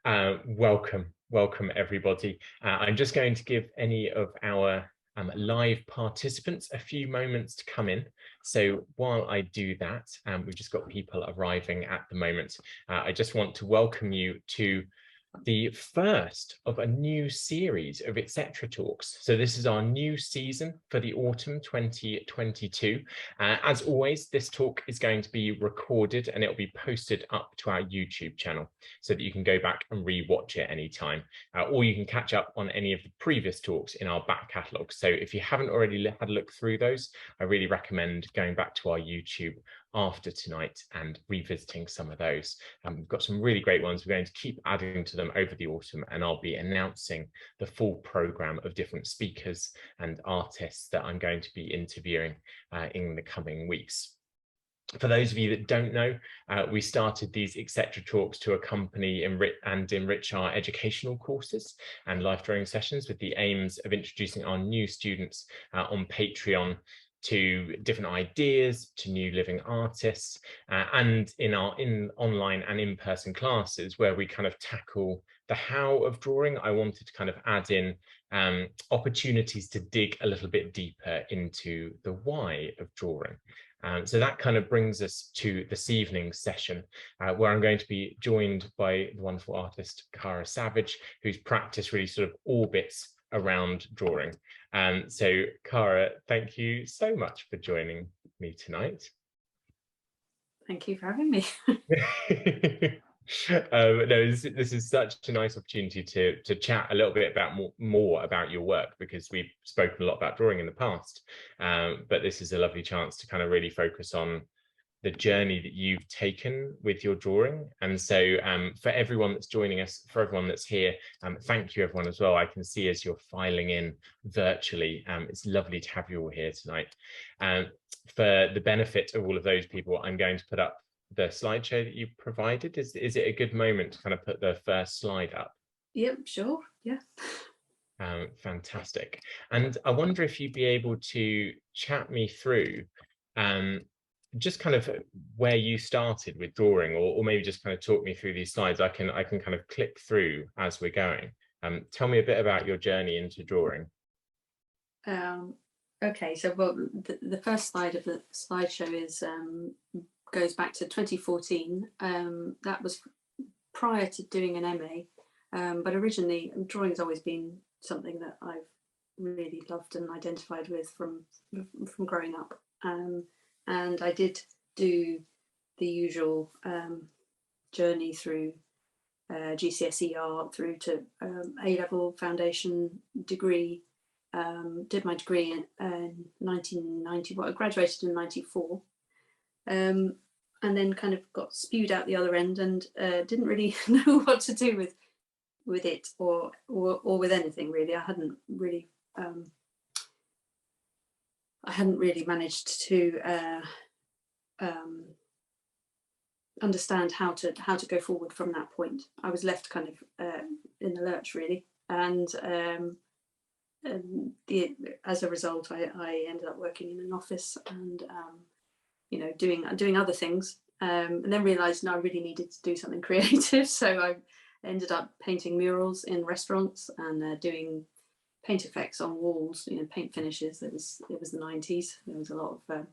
Welcome everybody. I'm just going to give any of our live participants a few moments to come in. So while I do that, we've just got people arriving at the moment. I just want to welcome you to the first of a new series of etc. talks. So this is our new season for the autumn 2022. As always, this talk is going to be recorded and it'll be posted up to our YouTube channel so that you can go back and re-watch it anytime, or you can catch up on any of the previous talks in our back catalogue. So if you haven't already had a look through those, I really recommend going back to our YouTube after tonight and revisiting some of those. We've got some really great ones. We're going to keep adding to them over the autumn, and I'll be announcing the full programme of different speakers and artists that I'm going to be interviewing in the coming weeks. For those of you that don't know, we started these etc. talks to accompany and enrich our educational courses and life drawing sessions with the aims of introducing our new students on Patreon to different ideas, to new living artists, and in our online and in-person classes where we kind of tackle the how of drawing. I wanted to kind of add in opportunities to dig a little bit deeper into the why of drawing. So that kind of brings us to this evening's session, where I'm going to be joined by the wonderful artist Caragh Savage, whose practice really sort of orbits around drawing. So Caragh, thank you so much for joining me tonight. Thank you for having me. No, this is such a nice opportunity to chat a little bit about more about your work, because we've spoken a lot about drawing in the past, but this is a lovely chance to kind of really focus on the journey that you've taken with your drawing. And so for everyone that's joining us, for everyone that's here, thank you everyone as well. I can see as you're filing in virtually, it's lovely to have you all here tonight. For the benefit of all of those people, I'm going to put up the slideshow that you provided. Is it a good moment to kind of put the first slide up? Yep, sure, yeah. Fantastic. And I wonder if you'd be able to chat me through just kind of where you started with drawing, or maybe just kind of talk me through these slides. I can kind of click through as we're going. Tell me a bit about your journey into drawing. Okay, so well, the first slide of the slideshow is goes back to 2014. That was prior to doing an MA, but originally drawing's always been something that I've really loved and identified with from growing up. And I did do the usual journey through GCSE art through to A-level foundation degree. Did my degree in 1990. Well, I graduated in 94, and then kind of got spewed out the other end and didn't really know what to do with it or with anything really. I hadn't really managed to understand how to go forward from that point. I was left kind of in the lurch really, and as a result, I ended up working in an office and you know, doing other things, and then realised no, I really needed to do something creative. So I ended up painting murals in restaurants and doing paint effects on walls, you know, paint finishes. It was the 90s. There was a lot of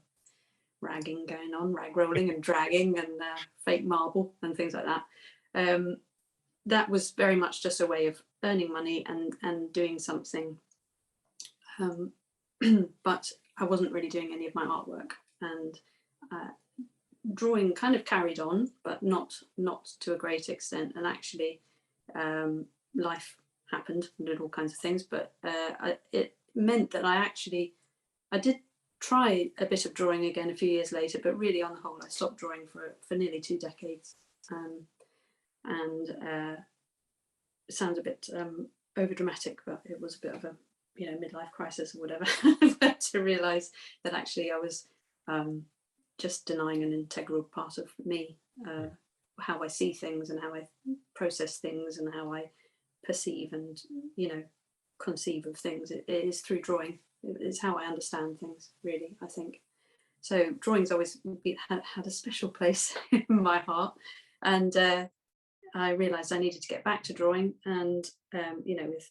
ragging going on, rag rolling and dragging and fake marble and things like that. That was very much just a way of earning money and doing something. But I wasn't really doing any of my artwork, and drawing kind of carried on, but not to a great extent. And actually, life happened and did all kinds of things, but it meant that I did try a bit of drawing again a few years later, but really on the whole I stopped drawing for nearly 2 decades. And it sounds a bit over dramatic, but it was a bit of a, you know, midlife crisis or whatever. But to realise that actually I was just denying an integral part of me, how I see things and how I process things and how I perceive and, you know, conceive of things. It is through drawing. It's how I understand things, really, I think. So drawing's always had a special place in my heart, and I realized I needed to get back to drawing, and you know, with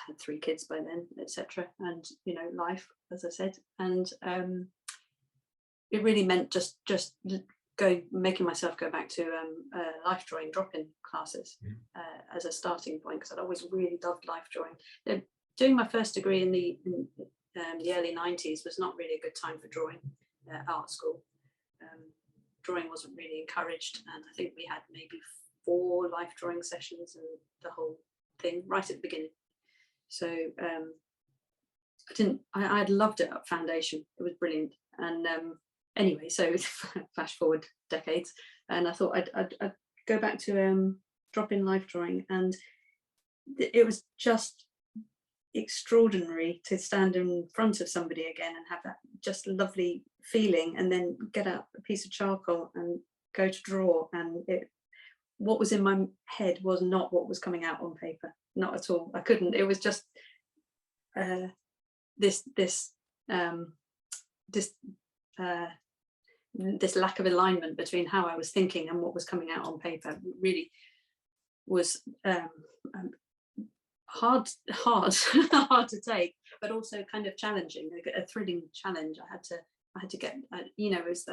had 3 kids by then, etc., and you know, life, as I said, and it really meant just making myself go back to life drawing drop-in classes as a starting point, because I'd always really loved life drawing. Doing my first degree in the early 90s was not really a good time for drawing at art school. Drawing wasn't really encouraged, and I think we had maybe 4 life drawing sessions and the whole thing right at the beginning. So I'd loved it at foundation. It was brilliant. And anyway, so flash forward decades, and I thought I'd go back to drop-in life drawing, and it was just extraordinary to stand in front of somebody again and have that just lovely feeling, and then get out a piece of charcoal and go to draw, and what was in my head was not what was coming out on paper, not at all. I couldn't. It was just this lack of alignment between how I was thinking and what was coming out on paper. Really was hard hard to take, but also kind of challenging, a thrilling challenge. I had to get, you know, is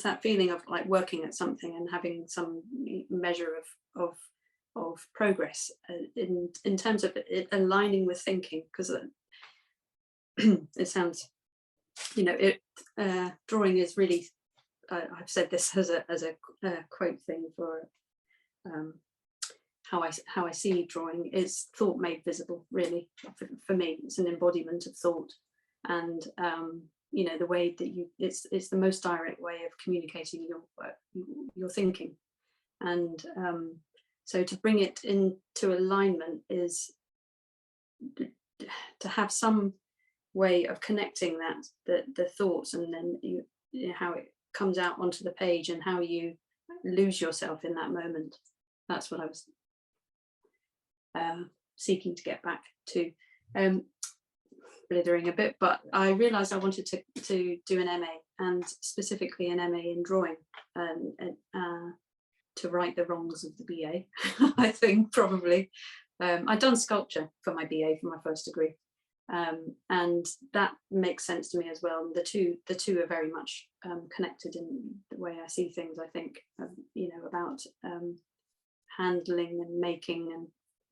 that feeling of like working at something and having some measure of progress in terms of it aligning with thinking, because it sounds, you know, drawing is really, I've said this as a quote thing for how I see drawing is thought made visible. Really, for me, it's an embodiment of thought, and you know, the way that it's the most direct way of communicating your thinking, and so to bring it into alignment is to have some way of connecting the thoughts, and then you know, how it comes out onto the page and how you lose yourself in that moment. That's what I was seeking to get back to. Blithering a bit, but I realized I wanted to do an MA, and specifically an MA in drawing, to right the wrongs of the BA. I think probably I'd done sculpture for my BA for my first degree, and that makes sense to me as well. The two are very much connected in the way I see things. I think you know, about handling and making and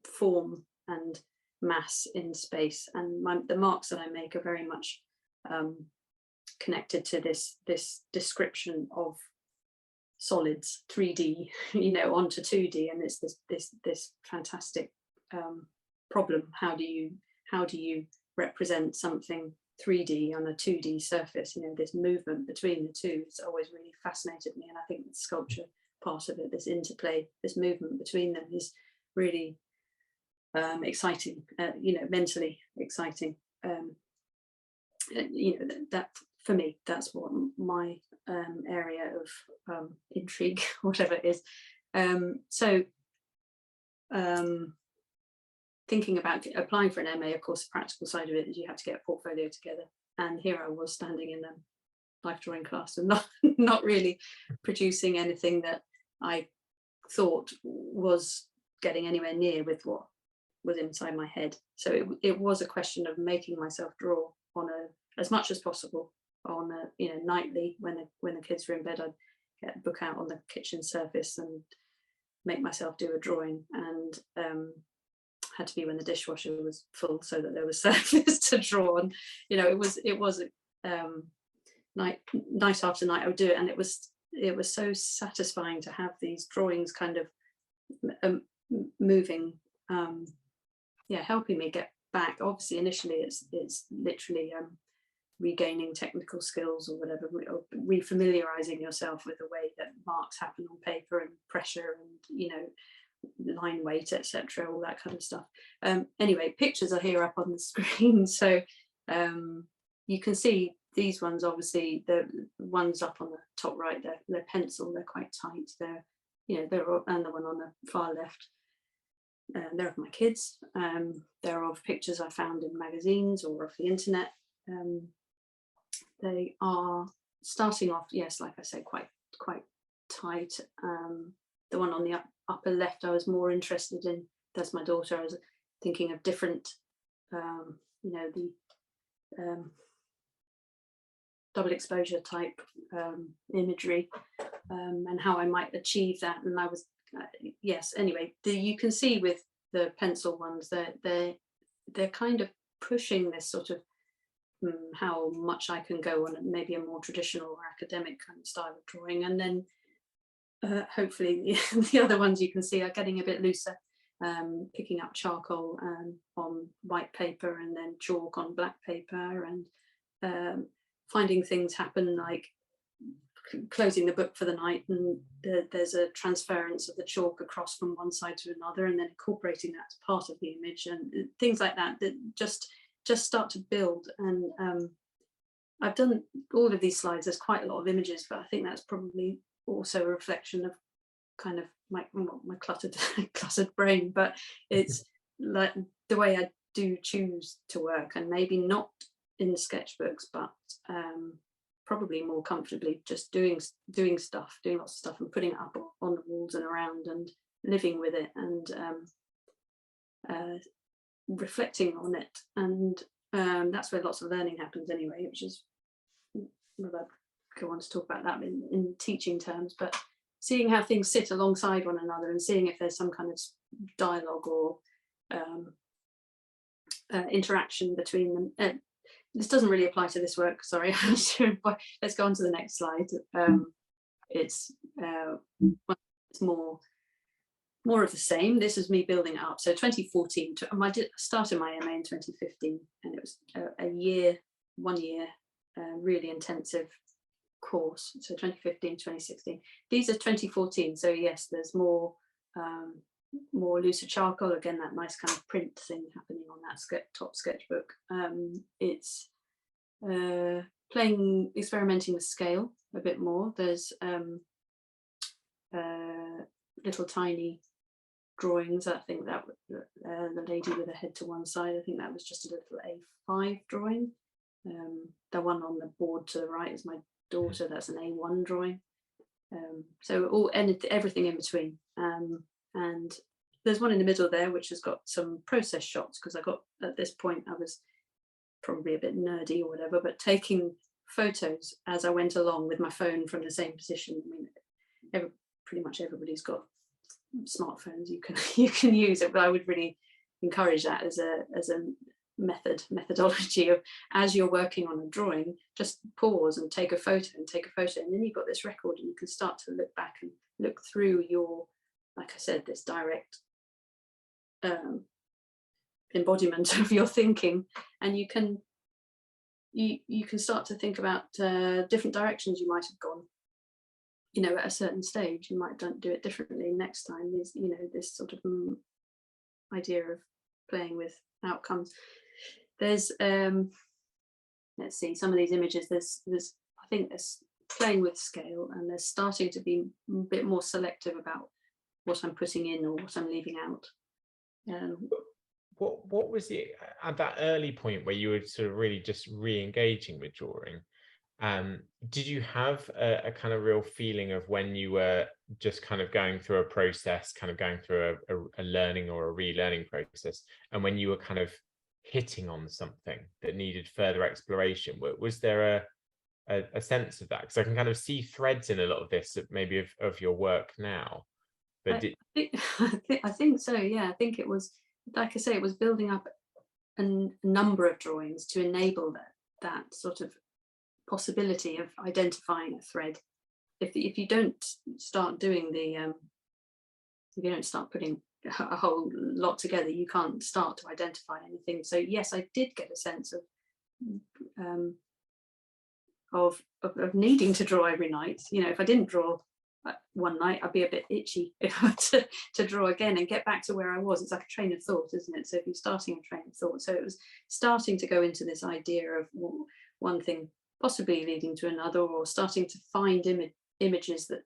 form and mass in space, and the marks that I make are very much connected to this description of solids, 3D, you know, onto 2D, and it's this fantastic problem. How do you represent something 3D on a 2D surface? You know, this movement between the two, it's always really fascinated me, and I think the sculpture part of it, this interplay, this movement between them, is really exciting, you know, mentally exciting. You know, that for me, that's what my area of intrigue, whatever it is. So thinking about applying for an MA, of course, the practical side of it is you have to get a portfolio together. And here I was standing in a life drawing class and not really producing anything that I thought was getting anywhere near with what was inside my head. So it was a question of making myself draw on as much as possible on a, you know, nightly when the kids were in bed. I'd get a book out on the kitchen surface and make myself do a drawing, and had to be when the dishwasher was full so that there was surface to draw on. You know, it was night after night I would do it, and it was so satisfying to have these drawings kind of moving, helping me get back. Obviously initially it's literally regaining technical skills or whatever, refamiliarizing yourself with the way that marks happen on paper and pressure and, you know, line weight, etc., all that kind of stuff. Anyway, pictures are here up on the screen, so you can see these ones. Obviously the ones up on the top right, they're pencil, they're quite tight, they're, you know, and the one on the far left, they're of my kids. They're of pictures I found in magazines or off the internet. They are starting off, yes, like I say, quite tight. The one on the upper left, I was more interested in. That's my daughter. I was thinking of different, you know, the double exposure type imagery, and how I might achieve that. And I was, yes, anyway, you can see with the pencil ones that they're kind of pushing this sort of how much I can go on maybe a more traditional or academic kind of style of drawing. And then hopefully the other ones you can see are getting a bit looser, picking up charcoal on white paper and then chalk on black paper, and finding things happen like closing the book for the night and there's a transference of the chalk across from one side to another, and then incorporating that as part of the image, and things like that that just start to build. And I've done all of these slides. There's quite a lot of images, but I think that's probably also a reflection of kind of my cluttered brain, but it's like the way I do choose to work, and maybe not in sketchbooks, but probably more comfortably just doing lots of stuff and putting it up on the walls and around and living with it, and reflecting on it. And that's where lots of learning happens anyway, which is, well, I go on to talk about that in teaching terms, but seeing how things sit alongside one another and seeing if there's some kind of dialogue or interaction between them. This doesn't really apply to this work, sorry. Let's go on to the next slide. It's more of the same. This is me building it up. So 2014, I started my MA in 2015, and it was a 1 year, really intensive course. So 2015, 2016. These are 2014. So yes, there's more looser charcoal, again, that nice kind of print thing happening on that top sketchbook. It's experimenting with scale a bit more. There's little tiny drawings. I think that the lady with her head to one side, I think that was just a little A5 drawing. The one on the board to the right is my daughter. That's an A1 drawing. So everything in between. And there's one in the middle there which has got some process shots, because at this point I was probably a bit nerdy or whatever, but taking photos as I went along with my phone from the same position. I mean, pretty much everybody's got smartphones you can use it, but I would really encourage that as a methodology of, as you're working on a drawing, just pause and take a photo, and then you've got this record, and you can start to look back and look through your, like I said, this direct embodiment of your thinking, and you can start to think about different directions you might have gone, you know, at a certain stage. You might do it differently next time. There's, you know, this sort of idea of playing with outcomes. There's let's see, some of these images, there's I think there's playing with scale, and there's starting to be a bit more selective about what I'm putting in or what I'm leaving out. What was it at that early point where you were sort of really just re-engaging with drawing? Did you have a kind of real feeling of when you were just kind of going through a process, kind of going through a learning or a relearning process, and when you were kind of hitting on something that needed further exploration? Was there a sense of that? Because I can kind of see threads in a lot of this, maybe of your work now. But I think so, yeah. I think it was, like I say, it was building up a number of drawings to enable that sort of possibility of identifying a thread. If you don't start doing if you don't start putting a whole lot together, you can't start to identify anything. So yes, I did get a sense of needing to draw every night. You know, if I didn't draw one night, I'd be a bit itchy to draw again and get back to where I was. It's like a train of thought, isn't it? So if you're starting a train of thought, so it was starting to go into this idea of one thing possibly leading to another, or starting to find images, that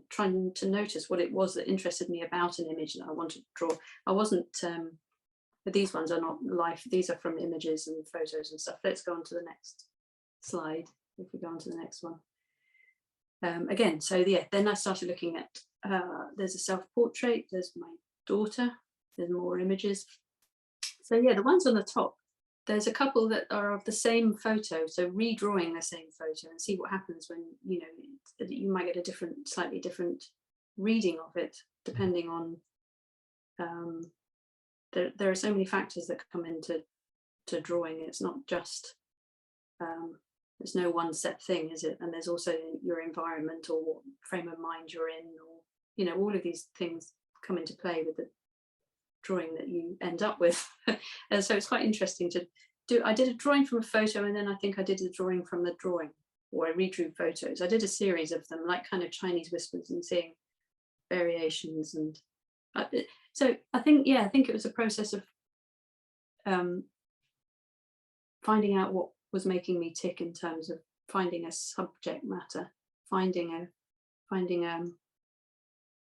trying to notice what it was that interested me about an image that I wanted to draw. I wasn't, but these ones are not life, these are from images and photos and stuff. Let's go on to the next slide, if we go on to the next one. again, so yeah, then I started looking at, there's a self-portrait, there's my daughter, there's more images. So yeah, the ones on the top, there's a couple that are of the same photo, so redrawing the same photo and see what happens when, you know, you might get a different, slightly different reading of it, depending on, there are so many factors that come into drawing. It's not just, there's no one set thing, is it? And there's also your environment, or what frame of mind you're in, or, you know, all of these things come into play with the drawing that you end up with. And so it's quite interesting to do. I did a drawing from a photo, and then I think I did a drawing from the drawing, or I redrew photos. I did a series of them, like kind of Chinese whispers, and seeing variations. And so I think, yeah, I think it was a process of finding out what was making me tick in terms of finding a subject matter, finding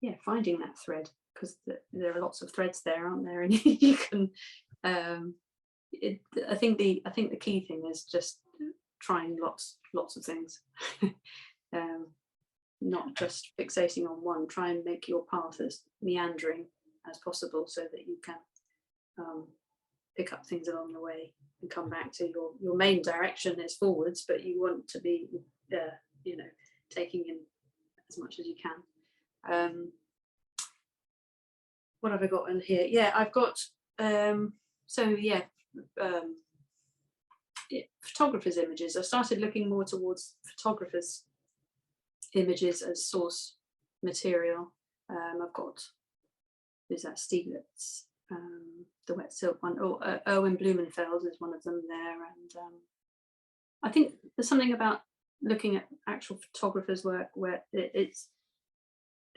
that thread, because there are lots of threads there, aren't there? And you can, I think the key thing is just trying lots of things, not just fixating on one. Try and make your path as meandering as possible, so that you can pick up things along the way and come back to your main direction is forwards, but you want to be, you know, taking in as much as you can. What have I got in here? Yeah, I've got, photographers' images. I started looking more towards photographers' images as source material. I've got, is that Stieglitz, the wet silk one, or Erwin Blumenfeld is one of them there. And I think there's something about looking at actual photographers' work where it's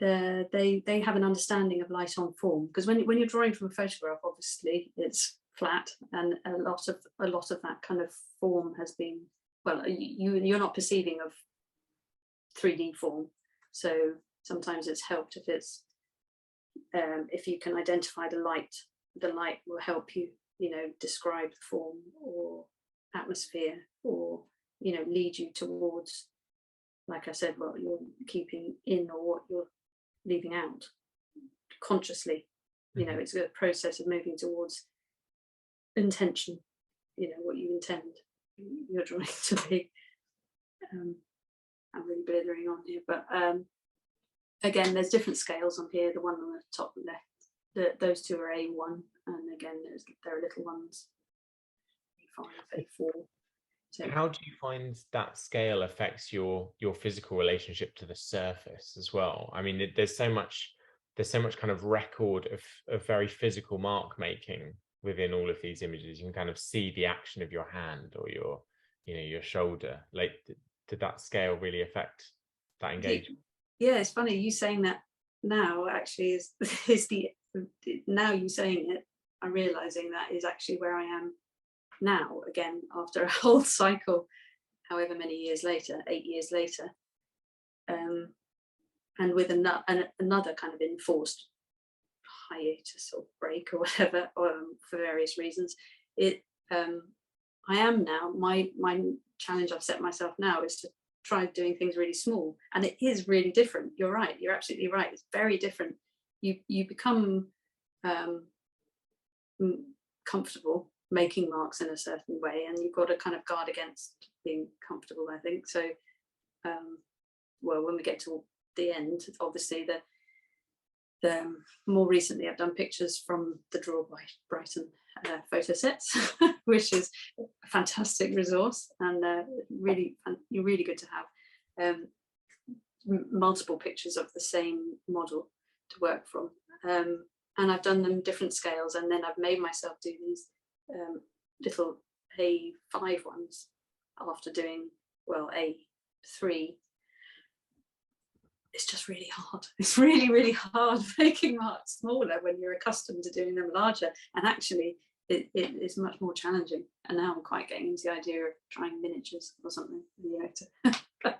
they have an understanding of light on form, because when you're drawing from a photograph, obviously it's flat, and a lot of that kind of form has been, well, you're not perceiving of 3D form, so sometimes it's helped if it's if you can identify the light will help you, you know, describe the form or atmosphere, or, you know, lead you towards, like I said, what you're keeping in or what you're leaving out consciously. You know, it's a process of moving towards intention, you know, what you intend your drawing to be. I'm really blithering on here, but again, there's different scales on here. The one on the top left, those two are A1, and again, there are little ones, A5, A4. So how do you find that scale affects your physical relationship to the surface as well? I mean, there's so much kind of record of very physical mark making within all of these images. You can kind of see the action of your hand or your shoulder. Like, did that scale really affect that engagement? Yeah, it's funny you saying that now. Actually, is the now you saying it, I'm realizing that is actually where I am now, again, after a whole cycle, however many years later, 8 years later, and with another kind of enforced hiatus or break or whatever, for various reasons. I am now, my challenge I've set myself now is to try doing things really small, and it is really different. You're right, you're absolutely right, it's very different. You become comfortable making marks in a certain way, and you've got to kind of guard against being comfortable, I think. So well, when we get to the end, obviously the more recently I've done pictures from the Draw by Brighton photo sets, which is a fantastic resource, and really good to have multiple pictures of the same model to work from. And I've done them different scales, and then I've made myself do these little A5 ones after doing, well, A3. It's just really hard. It's really hard making marks smaller when you're accustomed to doing them larger, and actually it is much more challenging. And now I'm quite getting into the idea of trying miniatures or something, you know, to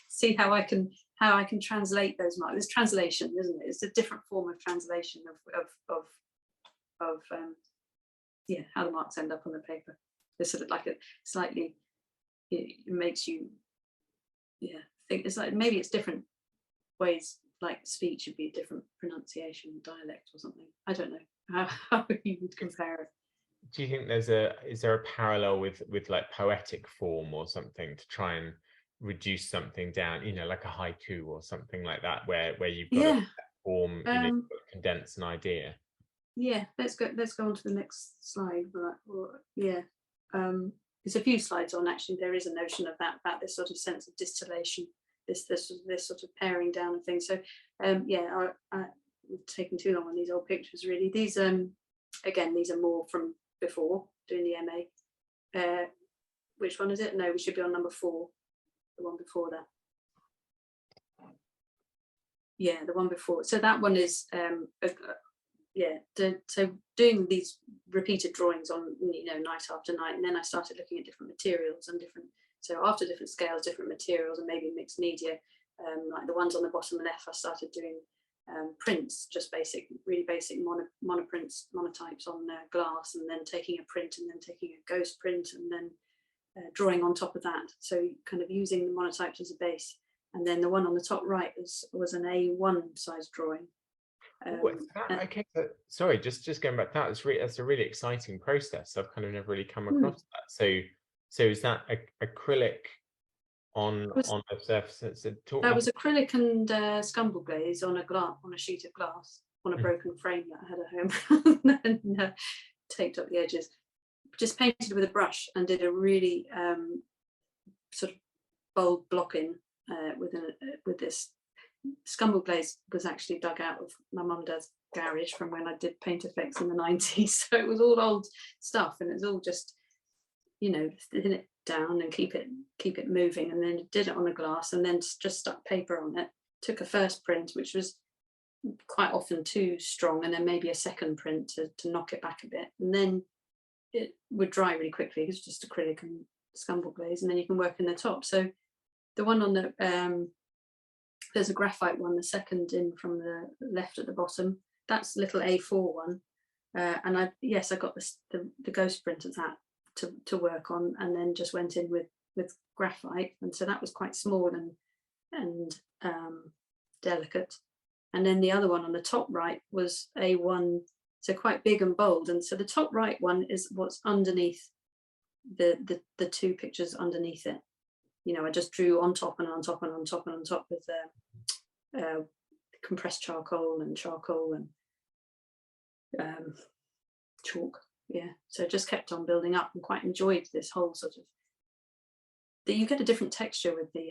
see how I can translate those marks. It's translation, isn't it? It's a different form of translation of yeah, how the marks end up on the paper. It's sort of like a slightly, it makes you, yeah, think it's like maybe it's different ways, like speech would be a different pronunciation, dialect or something. I don't know how you would compare it. Do you think is there a parallel with like poetic form or something to try and reduce something down, you know, like a haiku or something like that, where you've got a form, you know, condense an idea? Yeah, let's go on to the next slide. Yeah, there's a few slides on, actually. There is a notion of that, about this sort of sense of distillation, this sort of paring down of things. So yeah, we've taken too long on these old pictures, really. These again, these are more from before doing the MA. Which one is it? No, we should be on number 4, the one before that. Yeah, the one before. So that one is yeah, so doing these repeated drawings on, you know, night after night, and then I started looking at different materials and different, so after different scales, different materials, and maybe mixed media, like the ones on the bottom left, I started doing prints, just basic, really basic monoprints, monotypes on glass, and then taking a print, and then taking a ghost print, and then drawing on top of that. So kind of using the monotypes as a base. And then the one on the top right was an A1 size drawing. Okay, sorry, just going back to that, that's a really exciting process. I've kind of never really come across that. So is that acrylic on the surface? That was acrylic and scumble glaze on a sheet of glass on a broken frame that I had at home, and taped up the edges. Just painted with a brush and did a really sort of bold blocking with this. Scumble glaze was actually dug out of my mum and dad's garage from when I did paint effects in the 90s. So it was all old stuff, and it's all just, you know, thin it down and keep it moving, and then did it on the glass, and then just stuck paper on it. Took a first print, which was quite often too strong, and then maybe a second print to knock it back a bit, and then it would dry really quickly. It's just acrylic and scumble glaze, and then you can work in the top. So the one on the there's a graphite one, the second in from the left at the bottom. That's little A4 one, and I got the ghost print of that to work on, and then just went in with graphite, and so that was quite small and delicate. And then the other one on the top right was A1, so quite big and bold. And so the top right one is what's underneath the two pictures underneath it. You know, I just drew on top and on top and on top and on top with compressed charcoal and chalk. Yeah, so just kept on building up, and quite enjoyed this whole sort of. You get a different texture with the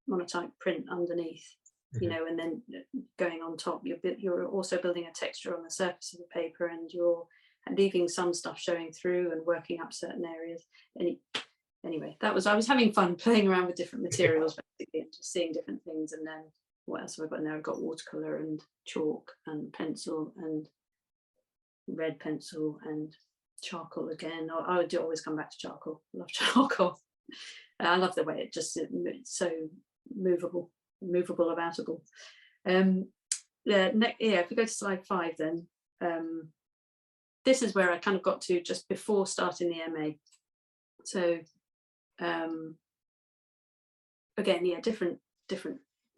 monotype print underneath, you know, and then going on top, you're also building a texture on the surface of the paper, and you're leaving some stuff showing through and working up certain areas. Anyway, I was having fun playing around with different materials, basically, and just seeing different things. And then what else have I got in there? I've got watercolor and chalk and pencil and red pencil and charcoal again. I would always come back to charcoal. I love charcoal. I love the way it's so movable, aboutable. If we go to slide 5, then this is where I kind of got to just before starting the MA. So again, yeah, different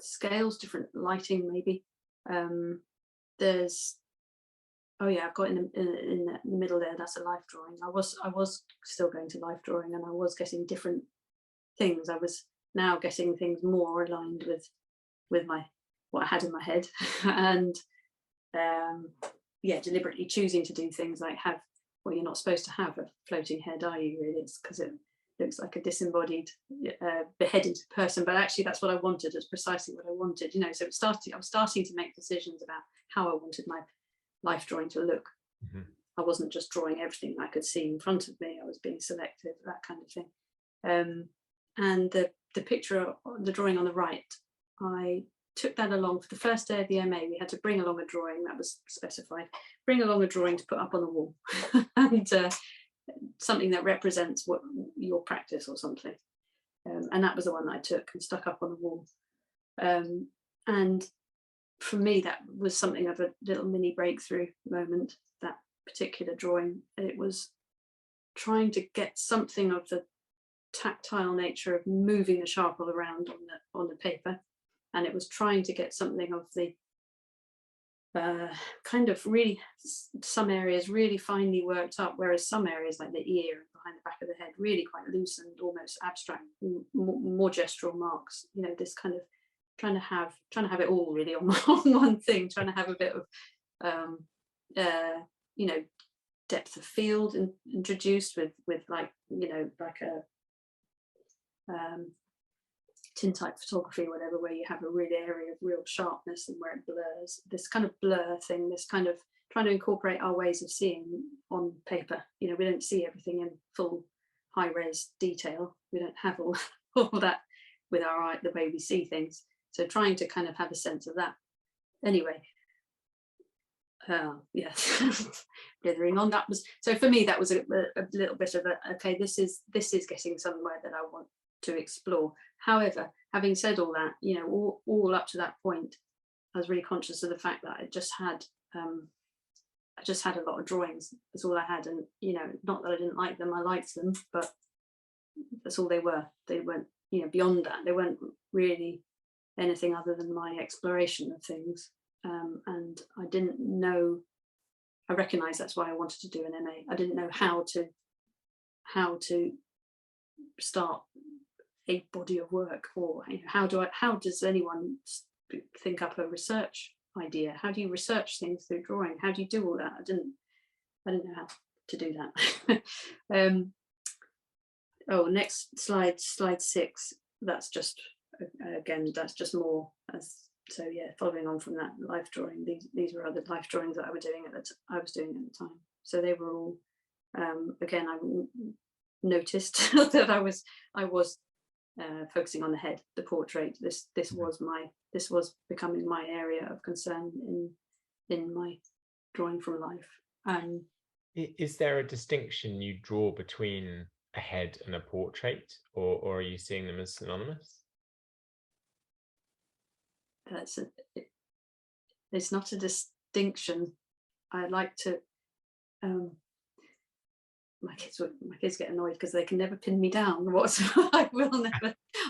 scales, different lighting, maybe. There's I've got in the middle there, that's a life drawing. I was still going to life drawing, and I was getting different things. I was now getting things more aligned with what I had in my head, and deliberately choosing to do things like you're not supposed to have a floating head, are you, really? It's because it looks like a disembodied beheaded person, but actually that's what I wanted. It's precisely what I wanted, you know. So I was starting to make decisions about how I wanted my life drawing to look. I wasn't just drawing everything I could see in front of me. I was being selective, that kind of thing. And the picture, the drawing on the right, I took that along for the first day of the MA. We had to bring along a drawing that was specified, bring along a drawing to put up on the wall, and something that represents what your practice or something. And that was the one that I took and stuck up on the wall. And for me, that was something of a little mini breakthrough moment, that particular drawing. It was trying to get something of the tactile nature of moving the charcoal around on the paper, and it was trying to get something of the kind of really, some areas really finely worked up, whereas some areas like the ear and behind the back of the head really quite loose and almost abstract, more gestural marks. You know, this kind of trying to have it all really on one thing, trying to have a bit of you know, depth of field introduced with like, you know, like a tintype photography or whatever, where you have a real area of real sharpness and where it blurs, this kind of blur thing, this kind of trying to incorporate our ways of seeing on paper. You know, we don't see everything in full high res detail, we don't have all that with our eye, the way we see things, so trying to kind of have a sense of that. Anyway, yes, blithering on, that was, so for me that was a little bit of a, okay, this is getting somewhere that I want to explore. However, having said all that, you know, all up to that point, I was really conscious of the fact that I just had a lot of drawings. That's all I had, and you know, not that I didn't like them, I liked them, but that's all they were. They weren't, you know, beyond that, they weren't really anything other than my exploration of things. And I didn't know, I recognized that's why I wanted to do an MA. I didn't know how to start a body of work, or you know, how does anyone think up a research idea? How do you research things through drawing? How do you do all that? I didn't know how to do that. Oh, next slide, slide 6. That's just, again, that's just more as, so yeah, following on from that life drawing, these were other life drawings that I was doing at the time. So they were all, again, I noticed that I was focusing on the head, the portrait. This was becoming my area of concern in my drawing from life. Is there a distinction you draw between a head and a portrait, or are you seeing them as synonymous? It's not a distinction. I like to, my kids get annoyed because they can never pin me down.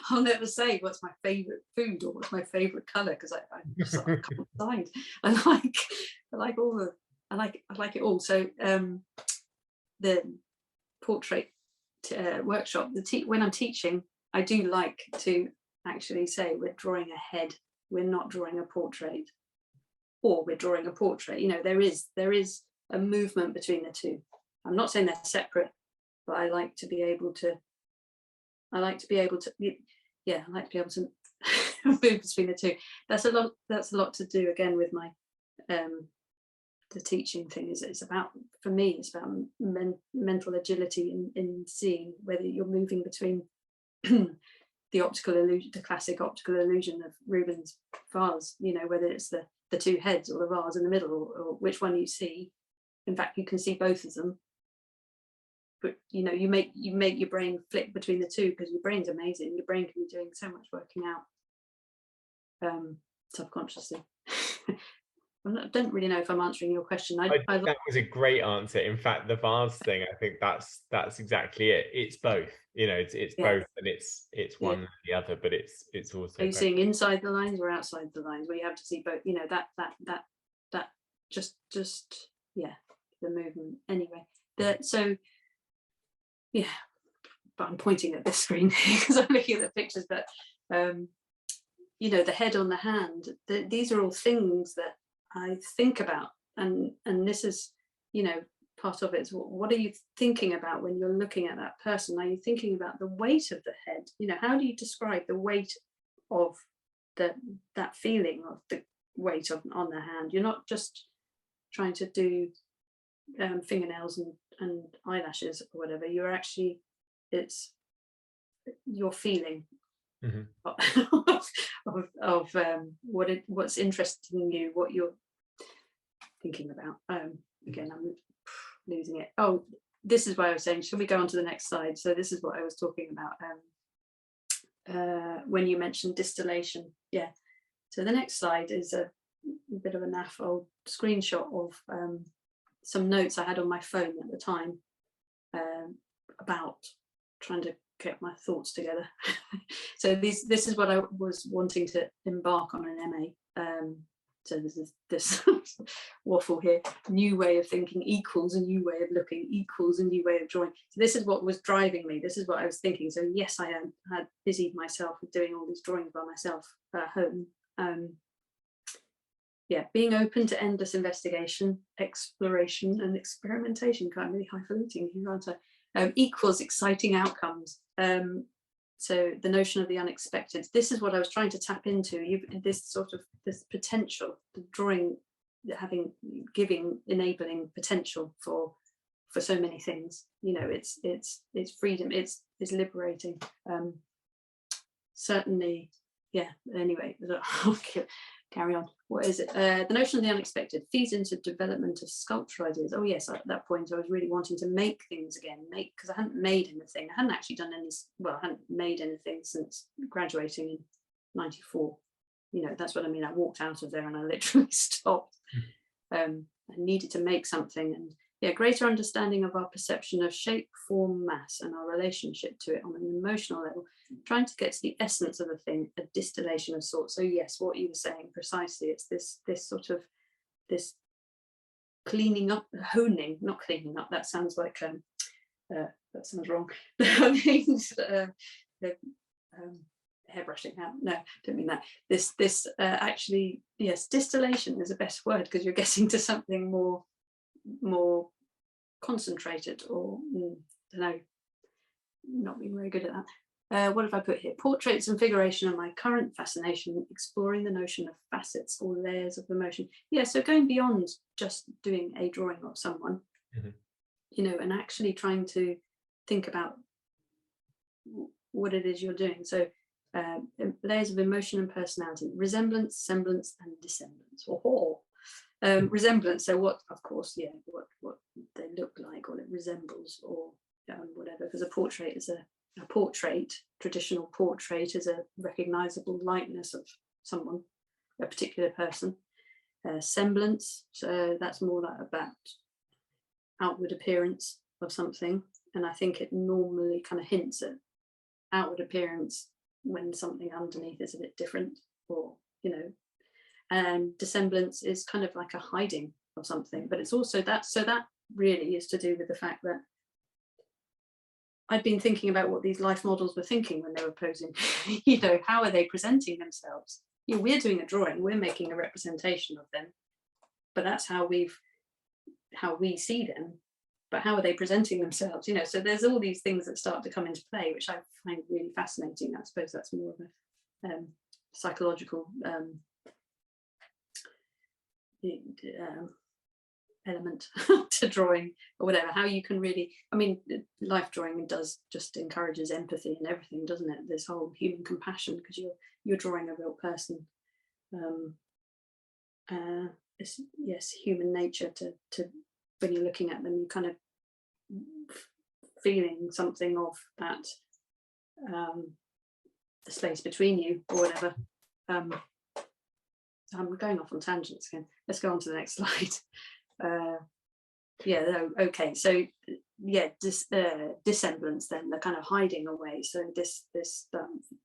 I'll never say what's my favorite food or what's my favorite color, because I just sort of can't decide. I like it all. So the portrait workshop, when I'm teaching, I do like to actually say we're drawing a head, we're not drawing a portrait, or we're drawing a portrait. You know, there is a movement between the two. I'm not saying they're separate, but I like to be able to move between the two. That's a lot to do, again, with my the teaching thing. It's about, for me, it's about mental agility in seeing whether you're moving between the optical illusion, the classic optical illusion of Rubens' vase, you know, whether it's the two heads or the vase in the middle, or which one you see. In fact, you can see both of them, but you know, you make your brain flip between the two, because your brain's amazing. Your brain can be doing so much working out subconsciously. I don't really know if I'm answering your question. I think that was a great answer. In fact, the vase thing, I think that's exactly it. It's both, you know, it's both, and it's one and the other, but it's also. Are you seeing inside the lines or outside the lines, where you have to see both? You know, that just yeah, the movement. Anyway, so yeah, but I'm pointing at this screen because I'm looking at the pictures. But you know, the head on the hand. These are all things that I think about, and this is, you know, part of it is what are you thinking about when you're looking at that person? Are you thinking about the weight of the head? You know, how do you describe the weight of that feeling of the weight on the hand? You're not just trying to do fingernails and eyelashes or whatever. You're actually, it's your feeling of what's interesting you, what you're thinking about. Again, I'm losing it. Oh, this is why I was saying, should we go on to the next slide? So this is what I was talking about when you mentioned distillation. Yeah. So the next slide is a bit of a naff old screenshot of some notes I had on my phone at the time about trying to get my thoughts together. So this is what I was wanting to embark on an MA. So this is this waffle here. New way of thinking equals a new way of looking equals a new way of drawing. So this is what was driving me. This is what I was thinking. So yes, I had busied myself with doing all these drawings by myself at home. Yeah, being open to endless investigation, exploration, and experimentation. Kind of really highfalutin here, aren't I? Equals exciting outcomes. So the notion of the unexpected. This is what I was trying to tap into. This sort of this potential, the drawing, giving, enabling potential for so many things. You know, it's freedom. It's liberating. Certainly, yeah. Anyway, I'll carry on. What is it? The notion of the unexpected feeds into development of sculpture ideas. Oh yes, at that point I was really wanting to make things again, because I hadn't made anything. I hadn't actually done any, well, I hadn't made anything since graduating in '94. You know, that's what I mean. I walked out of there and I literally stopped. I needed to make something, and yeah, greater understanding of our perception of shape, form, mass, and our relationship to it on an emotional level, trying to get to the essence of a thing, a distillation of sorts. So yes, what you were saying precisely, it's this sort of this cleaning up, honing, not cleaning up, that sounds like that sounds wrong. Hairbrushing out, no, don't mean that. This actually, yes, distillation is the best word, because you're getting to something more concentrated, or I don't know, not being very good at that. What have I put here? Portraits and figuration are my current fascination, exploring the notion of facets or layers of emotion. Yeah, so going beyond just doing a drawing of someone, you know, and actually trying to think about what it is you're doing. So layers of emotion and personality, resemblance, semblance, and dissemblance. Resemblance, so what, of course, yeah, what they look like, or it resembles, or whatever, because a portrait is a portrait, traditional portrait is a recognizable likeness of someone, a particular person. Semblance, so that's more like about outward appearance of something, and I think it normally kind of hints at outward appearance when something underneath is a bit different, or, you know. And dissemblance is kind of like a hiding of something, but it's also that, so that really is to do with the fact that I'd been thinking about what these life models were thinking when they were posing. You know, how are they presenting themselves? Yeah, we're doing a drawing, we're making a representation of them, but that's how we see them. But how are they presenting themselves? You know, so there's all these things that start to come into play, which I find really fascinating. I suppose that's more of a psychological element to drawing, or whatever. How you can really, I mean, life drawing just encourages empathy and everything, doesn't it? This whole human compassion, because you're drawing a real person. It's, yes, human nature to when you're looking at them, you kind of feeling something of that, the space between you, or whatever. I'm going off on tangents again. Let's go on to the next slide. Yeah, okay, so yeah, dissemblance, then the kind of hiding away. So this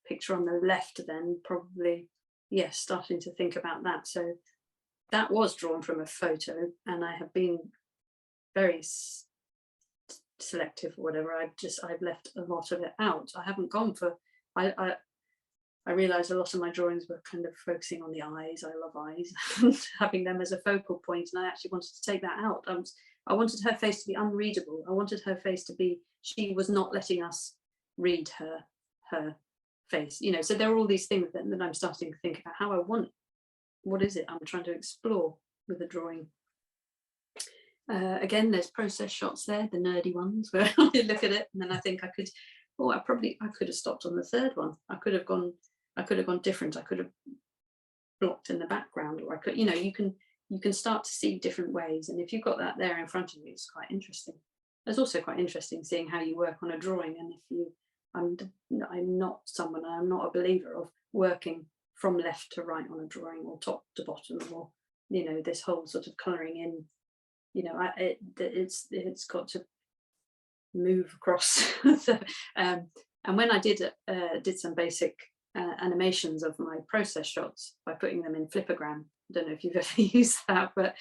picture on the left, then probably, yes, starting to think about that. So that was drawn from a photo, and I have been very selective or whatever. I've left a lot of it out. I haven't gone for, I realized a lot of my drawings were kind of focusing on the eyes. I love eyes, and having them as a focal point, and I actually wanted to take that out. I wanted her face to be unreadable. I wanted her face to be, she was not letting us read her face, you know. So there are all these things that I'm starting to think about how I want, what is it I'm trying to explore with a drawing. Again, there's process shots there, the nerdy ones, where I look at it and then I think I could have stopped on the third one. I could have gone different. I could have blocked in the background, or I could, you know, you can start to see different ways. And if you've got that there in front of you, it's quite interesting. It's also quite interesting seeing how you work on a drawing. And I'm not someone, I'm not a believer of working from left to right on a drawing, or top to bottom, or, you know, this whole sort of colouring in, you know, it's got to move across. And when I did some basic animations of my process shots by putting them in Flipagram, I don't know if you've ever used that, but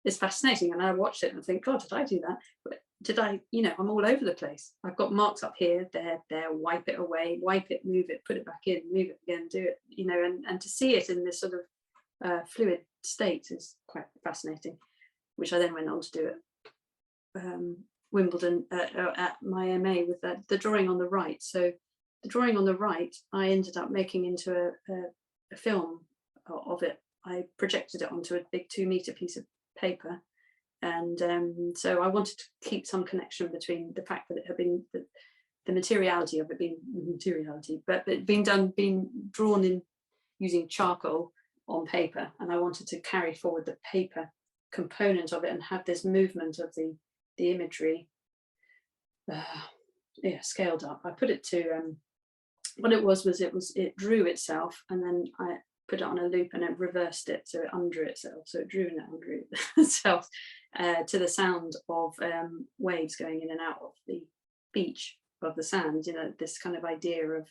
it's fascinating. And I watched it and think, God, did I do that? But did I, I'm all over the place. I've got marks up here, there, wipe it away, wipe it, move it, put it back in, move it again, do it, and to see it in this sort of fluid state is quite fascinating, which I then went on to do at Wimbledon at my MA with the drawing on the right. So the drawing on the right, I ended up making into a film of it. I projected it onto a big 2-meter piece of paper. And so I wanted to keep some connection between the fact that it had been the materiality of it being materiality, but it being drawn in using charcoal on paper. And I wanted to carry forward the paper component of it and have this movement of the imagery scaled up. I put it to what it was it drew itself, and then I put it on a loop and it reversed it, so it undrew itself, so it drew and it undrew itself to the sound of waves going in and out of the beach above the sand. This kind of idea of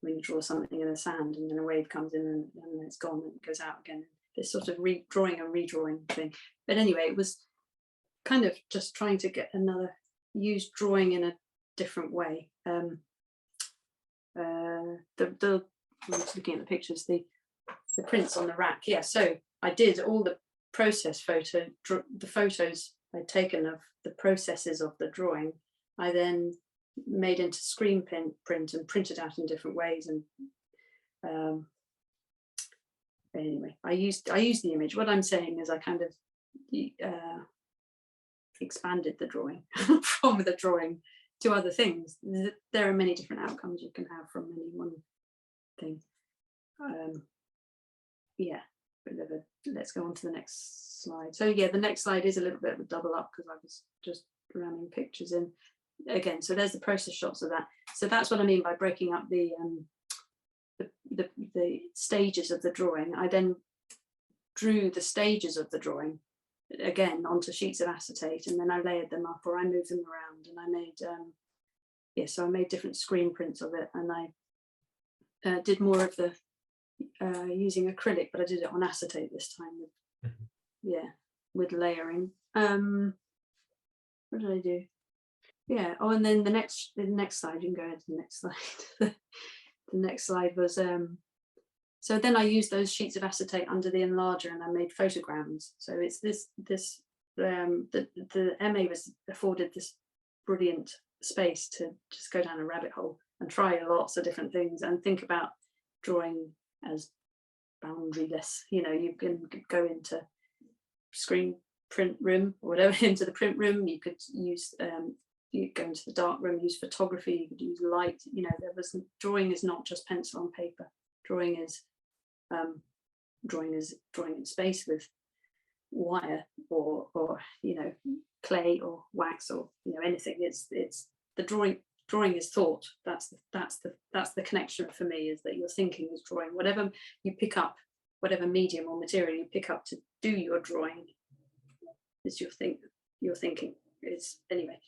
when you draw something in the sand and then a wave comes in and it's gone and it goes out again, this sort of drawing and redrawing thing. But anyway, it was kind of just trying to get use drawing in a different way. I'm just looking at the pictures, the prints on the rack. Yeah, so I did all the process the photos I'd taken of the processes of the drawing. I then made into screen print and printed out in different ways. And anyway, I used the image. What I'm saying is I kind of expanded the drawing from the drawing to other things. There are many different outcomes you can have from any one thing. Let's go on to the next slide. So yeah, the next slide is a little bit of a double up because I was just ramming pictures in again. So there's the process shots of that. So that's what I mean by breaking up the stages of the drawing. I then drew the stages of the drawing again onto sheets of acetate, and then I layered them up, or I moved them around, and I made so I made different screen prints of it, and I did more of the using acrylic, but I did it on acetate this time with layering. What did I do? Oh, and then the next slide, you can go ahead to the next slide. The next slide was so then I used those sheets of acetate under the enlarger and I made photograms. So it's the MA was afforded this brilliant space to just go down a rabbit hole and try lots of different things and think about drawing as boundaryless. You can go into screen print room or whatever, into the print room. You could use you go into the dark room, use photography, you could use light. Drawing is not just pencil on paper. Drawing is drawing in space with wire or clay or wax or anything. It's the drawing is thought. That's the connection for me, is that your thinking is drawing. Whatever you pick up, whatever medium or material you pick up to do your drawing is your thinking. It's anyway.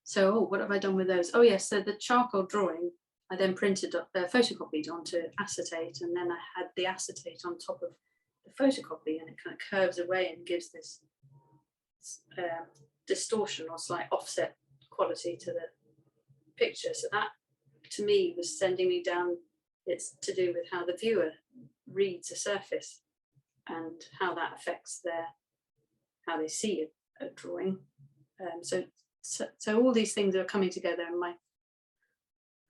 So what have I done with those? Oh yes, so the charcoal drawing I then photocopied onto acetate, and then I had the acetate on top of the photocopy, and it kind of curves away and gives this distortion or slight offset quality to the picture. So that to me was sending me down. It's to do with how the viewer reads a surface and how that affects how they see a drawing. So all these things are coming together. And my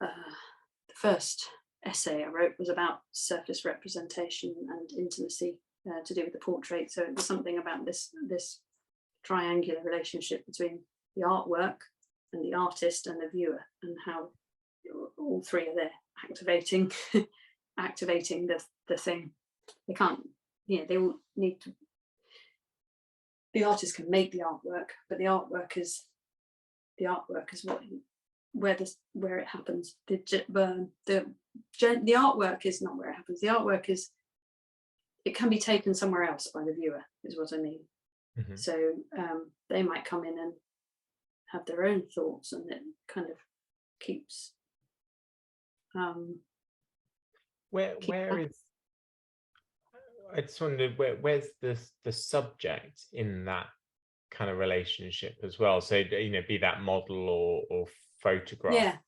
the first essay I wrote was about surface representation and intimacy to do with the portrait. So it was something about this triangular relationship between the artwork and the artist and the viewer, and how all three are there activating the thing. They can't, they all need to. The artist can make the artwork, but the artwork is where it happens. The artwork is not where it happens. The artwork is, it can be taken somewhere else by the viewer, is what I mean. Mm-hmm. So they might come in have their own thoughts, and it kind of keeps where is, I just wondered where's the subject in that kind of relationship as well? So, you know, be that model or photograph.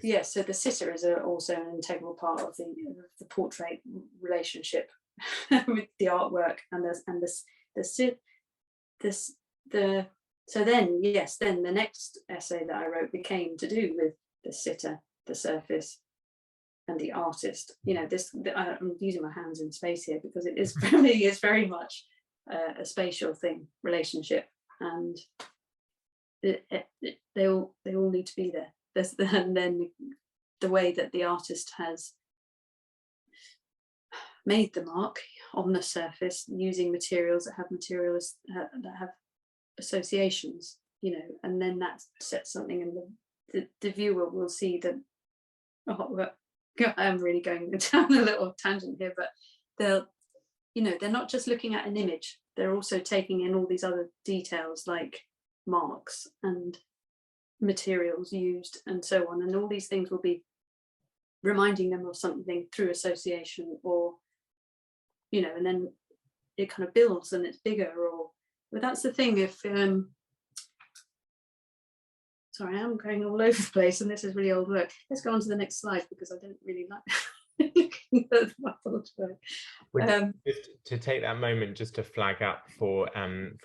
Yeah, so the sitter is also an integral part of the portrait relationship with the artwork, and so then the next essay that I wrote became to do with the sitter, the surface, and the artist. You know, I'm using my hands in space here because it is, for me, is very much a spatial relationship, and they all need to be there. And then the way that the artist has made the mark on the surface using materials that have associations, you know, and then that sets something, and the viewer will see the artwork. I'm really going down a little tangent here, but they're not just looking at an image, they're also taking in all these other details like marks and materials used and so on, and all these things will be reminding them of something through association, or, you know, and then it kind of builds and it's bigger. But that's the thing, if sorry, I'm going all over the place and this is really old work. Let's go on to the next slide because I don't really like looking at my old work. Just to take that moment just to flag up for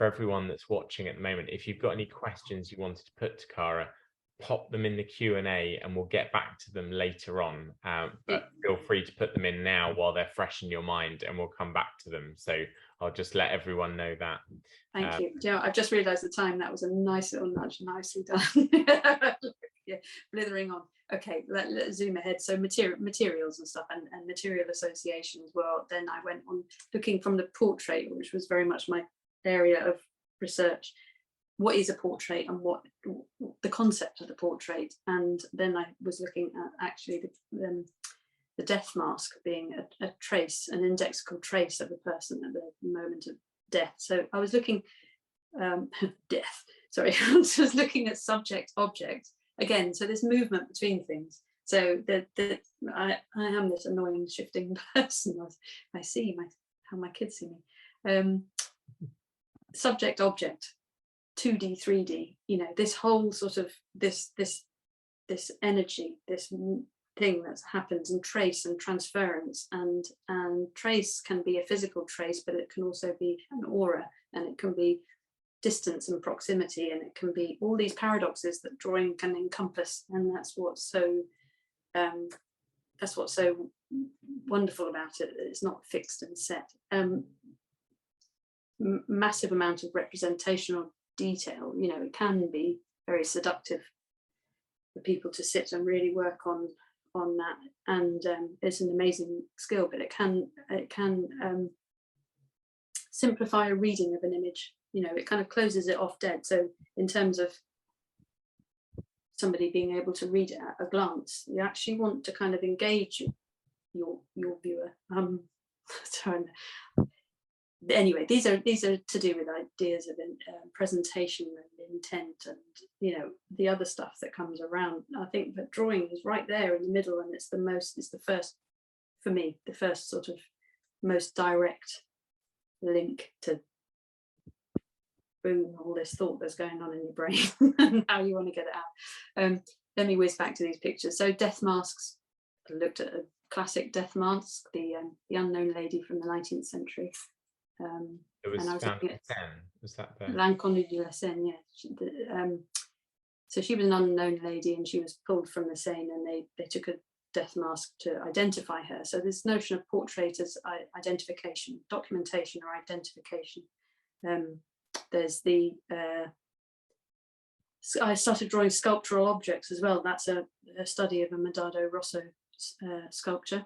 everyone that's watching at the moment, if you've got any questions you wanted to put to Caragh, pop them in the Q&A and we'll get back to them later on, but feel free to put them in now while they're fresh in your mind, and we'll come back to them. So I'll just let everyone know that. Thank you. You know, I've just realized the time. That was a nice little nudge. Nicely done. Yeah, blithering on. Okay, let's zoom ahead. So materials and stuff, and material associations. Well, then I went on looking from the portrait, which was very much my area of research. What is a portrait, and what the concept of the portrait? And then I was looking at actually the death mask being a trace, an indexical trace of a person at the moment of death. So I was looking death. Sorry, I was just looking at subject object again. So this movement between things. So I am this annoying shifting person. I see how my kids see me. Subject object. 2D, 3D, you know, this whole sort of this energy, this thing that happens, and trace and transference, and trace can be a physical trace, but it can also be an aura, and it can be distance and proximity, and it can be all these paradoxes that drawing can encompass, and that's what's so wonderful about it. It's not fixed and set. Massive amount of representational detail, you know, it can be very seductive for people to sit and really work on that, and it's an amazing skill, but it can simplify a reading of an image, you know, it kind of closes it off dead. So in terms of somebody being able to read it at a glance, you actually want to kind of engage your viewer. So anyway, these are to do with ideas of presentation and intent, and, you know, the other stuff that comes around. I think that drawing is right there in the middle, and it's the first, for me, the first sort of most direct link to boom, all this thought that's going on in your brain and how you want to get it out. Let me whiz back to these pictures. So death masks. I looked at a classic death mask, the unknown lady from the 19th century. It was and I was found looking at Seine. Was that the L'Inconnu de la Seine, yeah. So she was an unknown lady, and she was pulled from the Seine, and they took a death mask to identify her. So this notion of portrait as identification, documentation or identification. There's I started drawing sculptural objects as well. That's a study of a Medado Rosso sculpture.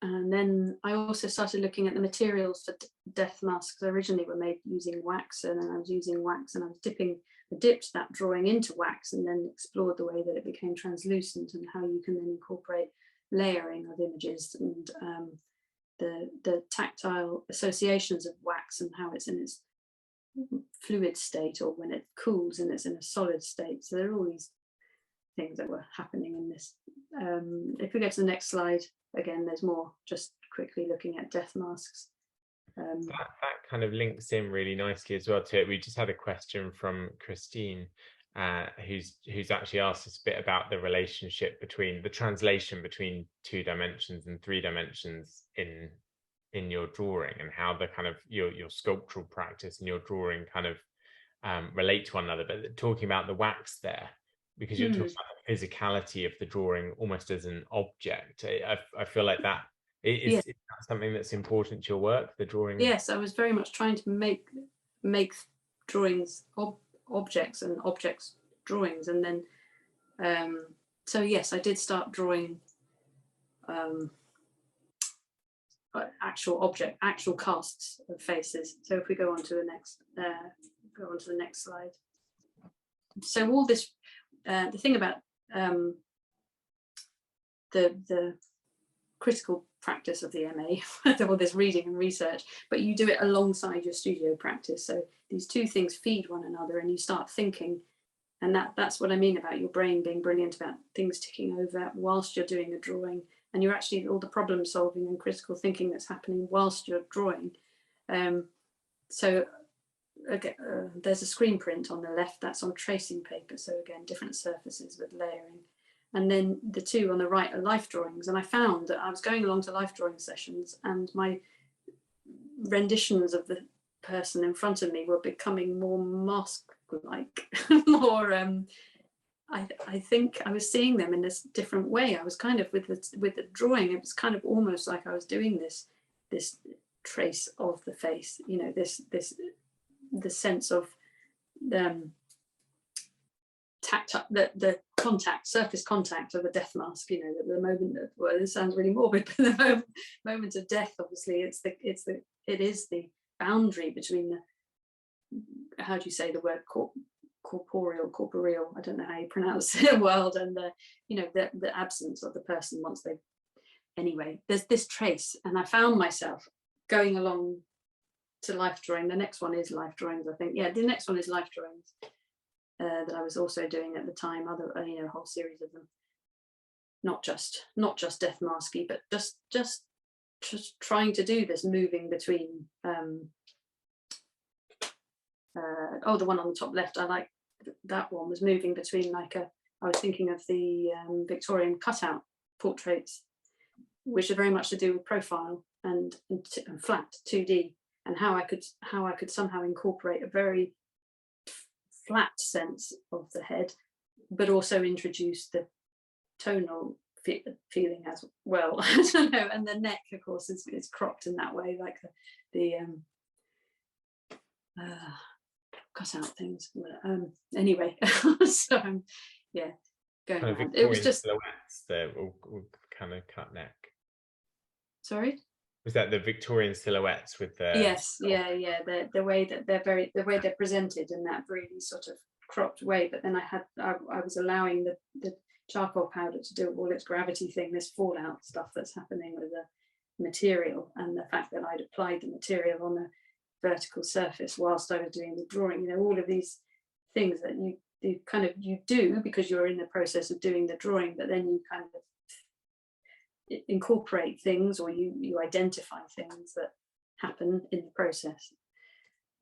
And then I also started looking at the materials for death masks. Originally were made using wax, and then I was using wax, and I dipped that drawing into wax, and then explored the way that it became translucent, and how you can then incorporate layering of images, and the tactile associations of wax, and how it's in its fluid state, or when it cools and it's in a solid state. So there are all these things that were happening in this. If we go to the next slide, again, there's more, just quickly looking at death masks. That kind of links in really nicely as well to it. We just had a question from Christine, who's actually asked us a bit about the relationship between the translation between 2 dimensions and 3 dimensions in your drawing, and how the kind of your sculptural practice and your drawing kind of relate to one another. But talking about the wax there, because you're talking about the physicality of the drawing almost as an object, I feel like that is that something that's important to your work, the drawing? Yes, I was very much trying to make drawings objects, and objects drawings, and then so yes, I did start drawing actual casts of faces. So if we go on to the next slide. So all this, the thing about the critical practice of the MA, all this reading and research, but you do it alongside your studio practice. So these two things feed one another, and you start thinking, and that's what I mean about your brain being brilliant, about things ticking over whilst you're doing a drawing, and you're actually, all the problem solving and critical thinking that's happening whilst you're drawing. So okay, there's a screen print on the left, that's on tracing paper. So again, different surfaces with layering. And then the two on the right are life drawings. And I found that I was going along to life drawing sessions, and my renditions of the person in front of me were becoming more mask-like, more, I think I was seeing them in this different way. I was kind of, with the drawing, it was kind of almost like I was doing this trace of the face, you know, the sense of tactile, the contact, surface contact of a death mask, you know, the moment of, well, this sounds really morbid, but the moment of death, obviously, it is the boundary between the, how do you say the word, corporeal, I don't know how you pronounce it, world, and the, you know, the absence of the person once they, anyway, there's this trace. And I found myself going along to life drawing. The next one is life drawings, I think. Yeah, the next one is life drawings that I was also doing at the time, other, you know, a whole series of them, not just death masky, but just trying to do this moving between oh, the one on the top left, I like that one, was moving between, like, I was thinking of the Victorian cutout portraits, which are very much to do with profile and flat 2D, and how I could somehow incorporate a very flat sense of the head, but also introduce the tonal feeling as well. I don't know. And the neck, of course, is cropped in that way, like the cut out things. Anyway, so yeah, going kind of on. It was just silhouettes, the all kind of cut neck. Sorry. Was that the Victorian silhouettes with the? Yes, yeah. The way that they're presented in that really sort of cropped way. But then I was allowing the charcoal powder to do all its gravity thing, this fallout stuff that's happening with the material, and the fact that I'd applied the material on a vertical surface whilst I was doing the drawing. You know, all of these things that you do because you're in the process of doing the drawing, but then you kind of incorporate things, or you identify things that happen in the process.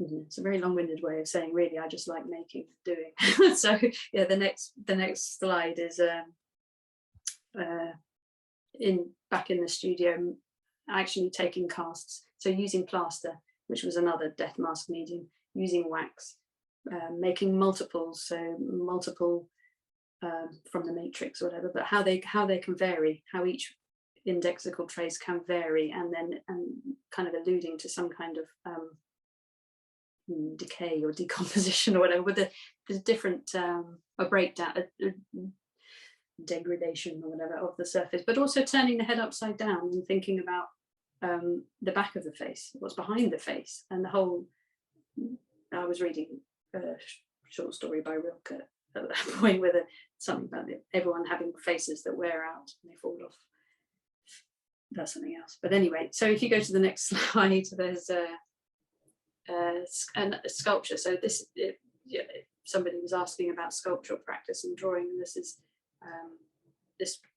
It's a very long-winded way of saying, really, I just like making and doing. So yeah, the next slide is back in the studio, actually taking casts, so using plaster, which was another death mask medium, using wax, making multiples, so multiple from the matrix or whatever, but how they can vary, how each indexical trace can vary, and kind of alluding to some kind of decay or decomposition or whatever, with the different a breakdown, a degradation or whatever of the surface, but also turning the head upside down and thinking about the back of the face, what's behind the face, and the whole. I was reading a short story by Rilke at that point, with something about everyone having faces that wear out and they fall off. That's something else. But anyway, so if you go to the next slide, there's and a sculpture. So this, yeah, somebody was asking about sculptural practice and drawing, and this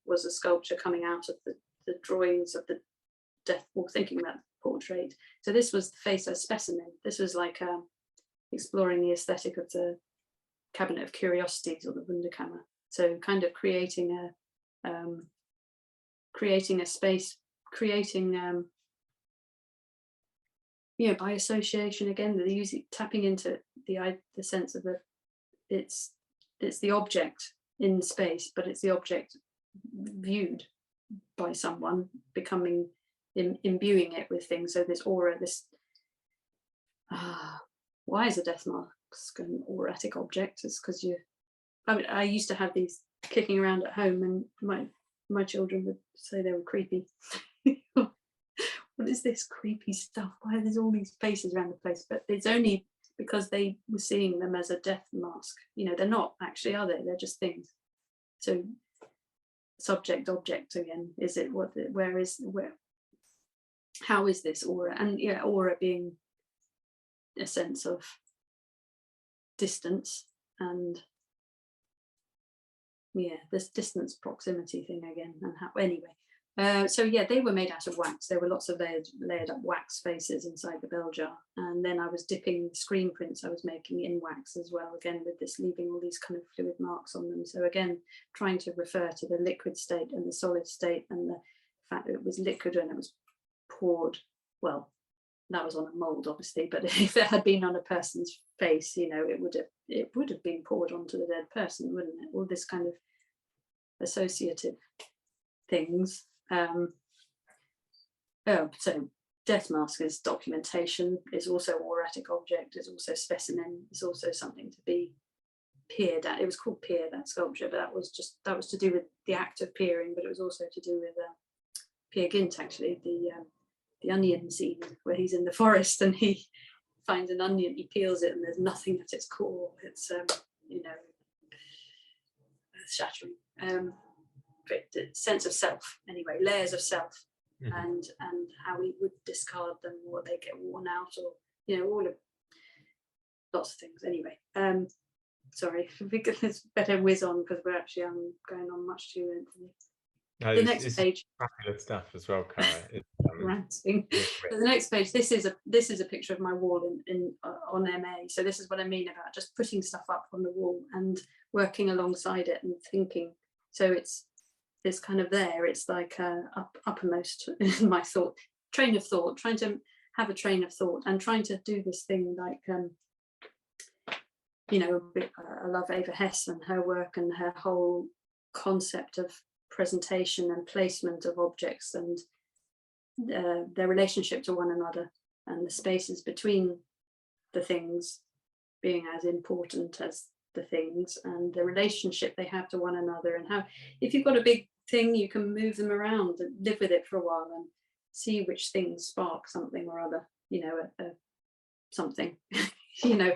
was a sculpture coming out of the drawings of the death, or thinking about the portrait. So this was the face as specimen. This was like exploring the aesthetic of the Cabinet of Curiosities, or the Wunderkammer. So kind of creating a space, creating by association again, tapping into the sense of it's the object in space, but it's the object viewed by someone, becoming imbuing it with things. So this aura, this why is a death mask an auratic object? It's because I used to have these kicking around at home, and my children would say they were creepy. What is this creepy stuff? Why are there all these faces around the place? But it's only because they were seeing them as a death mask. They're not actually, are they? They're just things. So subject object again, is it how is this aura? And aura being a sense of distance, and this distance proximity thing again, and how anyway. So they were made out of wax. There were lots of layered up wax faces inside the bell jar, and then I was dipping the screen prints I was making in wax as well, again with this, leaving all these kind of fluid marks on them. So again, trying to refer to the liquid state and the solid state, and the fact that it was liquid and it was poured. Well, that was on a mold obviously, but if it had been on a person's face, it would have been poured onto the dead person, wouldn't it? All this kind of associative things. So death mask is documentation, is also auratic object, is also specimen, is also something to be peered at. It was called Peer, that sculpture, but that was to do with the act of peering, but it was also to do with Peer Gynt, actually, the onion scene where he's in the forest and he finds an onion, he peels it, and there's nothing at its core. It's shattering. But the sense of self, anyway, layers of self, and how we would discard them, or they get worn out, or all of lots of things. Anyway, sorry, it's better whiz on, because we're actually going on much too lengthily. No, the next page, fabulous stuff as well, Caragh. ranting. So the next page, this is a picture of my wall on MA. So this is what I mean about just putting stuff up on the wall and working alongside it and thinking. So it's kind of there. It's like uppermost in my train of thought, trying to have a train of thought and trying to do this thing like I love Ava Hess and her work and her whole concept of presentation and placement of objects, and their relationship to one another, and the spaces between the things being as important as the things, and the relationship they have to one another, and how if you've got a big thing you can move them around and live with it for a while and see which things spark something or other, something.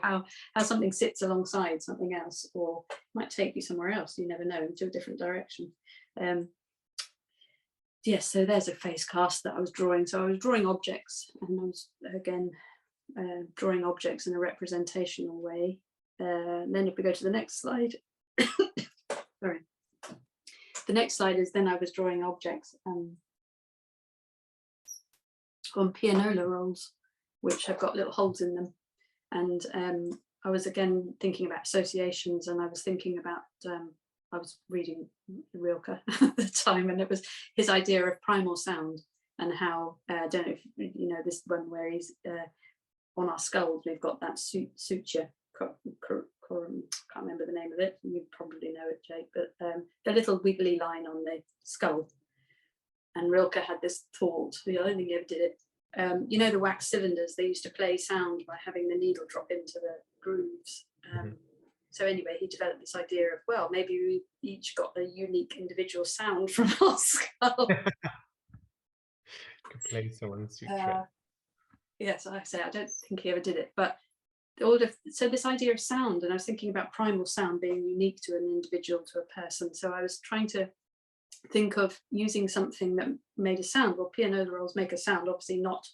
How something sits alongside something else, or might take you somewhere else, you never know, into a different direction. So there's a face cast that I was drawing. So I was drawing objects, and I was again drawing objects in a representational way. And then if we go to the next slide, sorry, the next slide is then I was drawing objects on pianola rolls, which have got little holes in them. And I was again thinking about associations, and I was thinking about, I was reading Rilke at the time, and it was his idea of primal sound, and how, I don't know if you know this one where he's on our skulls, we've got that suture, can't remember the name of it, you probably know it, Jake, but the little wiggly line on the skull. And Rilke had this thought, I don't think he ever did it, the wax cylinders, they used to play sound by having the needle drop into the grooves. So anyway, he developed this idea of, well, maybe we each got a unique individual sound from our skull. Could play someone's suture. Yes, I say I don't think he ever did it, but so this idea of sound, and I was thinking about primal sound being unique to an individual, to a person. So I was trying to think of using something that made a sound. Well, pianola rolls make a sound, obviously not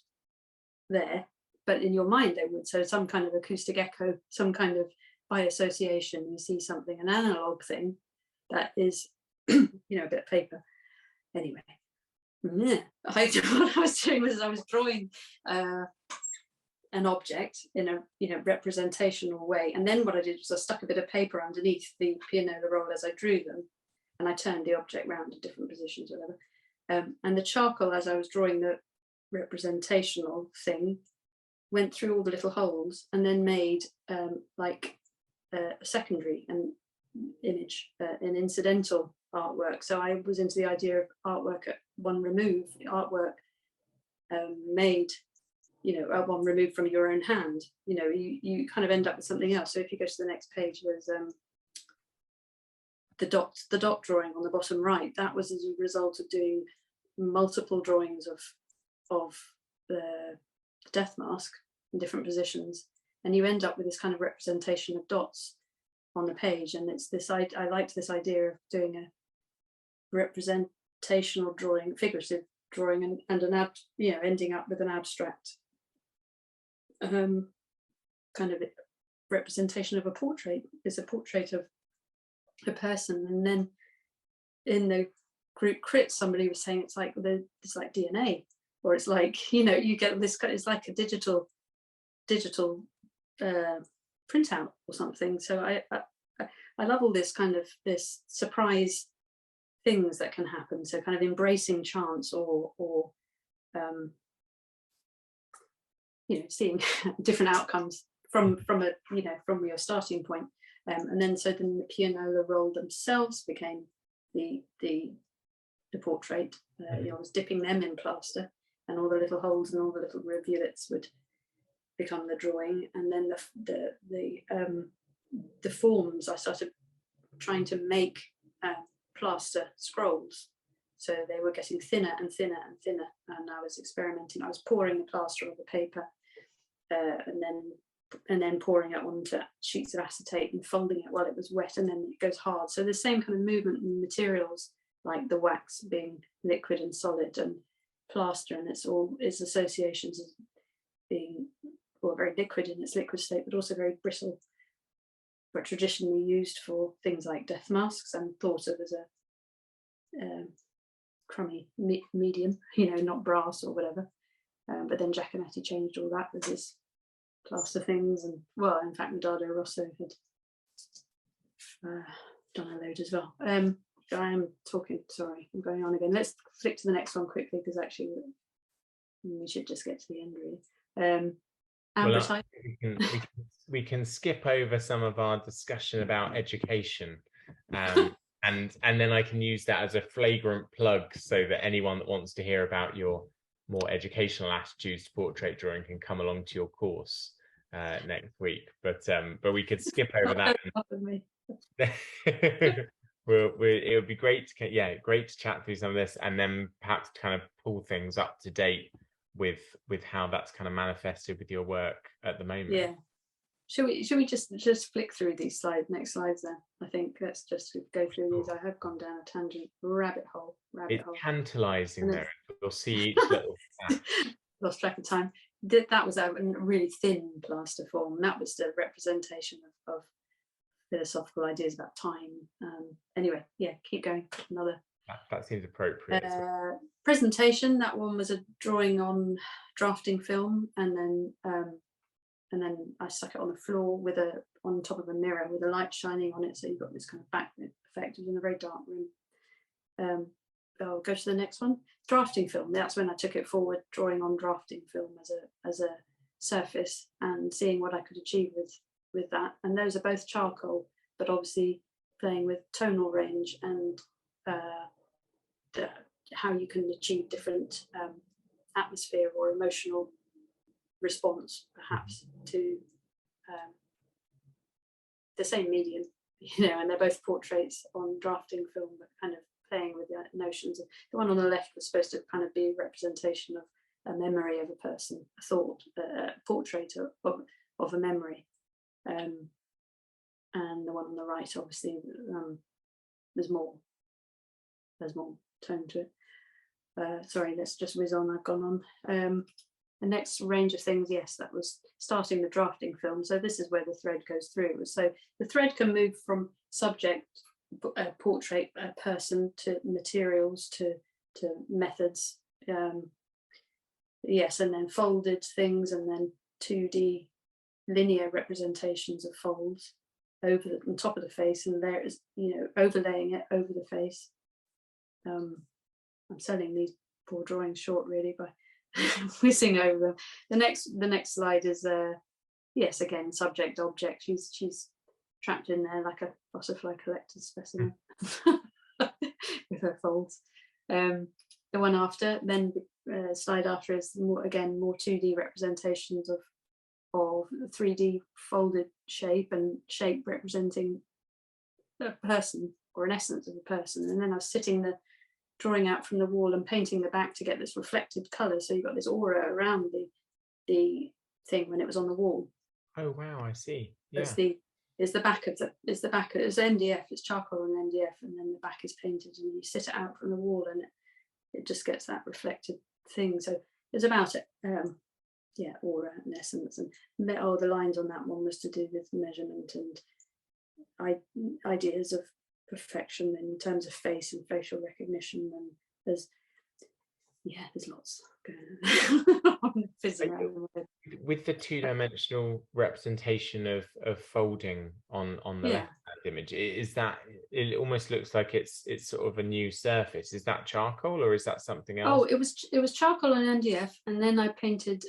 there, but in your mind they would. So some kind of acoustic echo, some kind of by association, you see something, an analog thing that is, you know, a bit of paper. Anyway, yeah, what I was doing was I was drawing an object in a, you know, representational way, and then what I did was I stuck a bit of paper underneath the pianola roll as I drew them, and I turned the object round to different positions or whatever. And the charcoal, as I was drawing the representational thing, went through all the little holes and then made like a secondary image, an incidental artwork. So I was into the idea of artwork at one remove, artwork made, you know, at one remove from your own hand. You know, you kind of end up with something else. So if you go to the next page, there's the dot drawing on the bottom right. That was as a result of doing multiple drawings of the death mask in different positions, and you end up with this kind of representation of dots on the page. And it's this, I liked this idea of doing a representational drawing, figurative drawing, and an you know, ending up with an abstract kind of representation of a portrait. It's a portrait of a person. And then in the group crit, somebody was saying it's like DNA, or it's like, you know, you get this, it's like a digital printout or something. So I love all this kind of this surprise things that can happen. So kind of embracing chance, or you know, seeing different outcomes from a, you know, from your starting point. And then so then the pianola roll themselves became the portrait. You know, I was dipping them in plaster, and all the little holes and all the little rivulets would become the drawing. And then the forms, I started trying to make plaster scrolls. So they were getting thinner and thinner and thinner, and I was experimenting. I was pouring the plaster over the paper, and then pouring it onto sheets of acetate and folding it while it was wet, and then it goes hard. So the same kind of movement in materials, like the wax being liquid and solid, and plaster and its associations as being, well, very liquid in its liquid state, but also very brittle, but traditionally used for things like death masks and thought of as a crummy medium, you know, not brass or whatever. But then Giacometti changed all that with his plaster things, and, well, in fact, Medardo Rosso had done a load as well. I am talking, sorry, I'm going on again. Let's flick to the next one quickly, because actually we should just get to the end, really. Well, we can skip over some of our discussion about education, and then I can use that as a flagrant plug, so that anyone that wants to hear about your more educational attitudes to portrait drawing can come along to your course next week. But we could skip over that. It would be great to chat through some of this, and then perhaps kind of pull things up to date with how that's kind of manifested with your work at the moment. Yeah. Should we just flick through these next slides then? I think let's just go through these. I have gone down a tangent, rabbit hole. It's tantalizing there. You'll see each little lost track of time. That was a really thin plaster form. That was the representation of philosophical ideas about time. Anyway, yeah, keep going. Another. That seems appropriate. Presentation. That one was a drawing on drafting film, and then I stuck it on the floor on top of a mirror with a light shining on it, so you've got this kind of backlit effect. It was in a very dark room. I'll go to the next one. Drafting film. That's when I took it forward, drawing on drafting film as a surface, and seeing what I could achieve with that. And those are both charcoal, but obviously playing with tonal range and how you can achieve different atmosphere or emotional response, perhaps, to the same medium, you know. And they're both portraits on drafting film, but kind of playing with the notions. The one on the left was supposed to kind of be a representation of a memory of a person, a thought, a portrait of a memory, and the one on the right, obviously, there's more tone to it. Sorry, let's just whiz on. I've gone on. the next range of things, yes, that was starting the drafting film. So this is where the thread goes through. So the thread can move from subject, portrait, person, to materials, to methods. Yes, and then folded things, and then 2D linear representations of folds over on top of the face, and there is, you know, overlaying it over the face. I'm selling these poor drawings short really by whizzing over them. The next slide is yes, again, subject object. She's trapped in there like a butterfly collector's specimen with her folds. The one after, then the slide after, is more 2D representations of 3D folded shape, and shape representing a person or an essence of a person. And then I was sitting there drawing out from the wall and painting the back to get this reflected colour, so you've got this aura around the thing when it was on the wall. Oh wow, I see. Yeah. It's MDF, it's charcoal and MDF, and then the back is painted, and you sit it out from the wall, and it just gets that reflected thing. So it's about it. Yeah, aura and essence, and the lines on that one was to do with measurement and ideas of perfection in terms of face and facial recognition. And there's lots going on. With the two-dimensional representation of folding on the left-hand image, is that, it almost looks like it's sort of a new surface. Is that charcoal, or is that something else? Oh, it was charcoal and MDF, and then I painted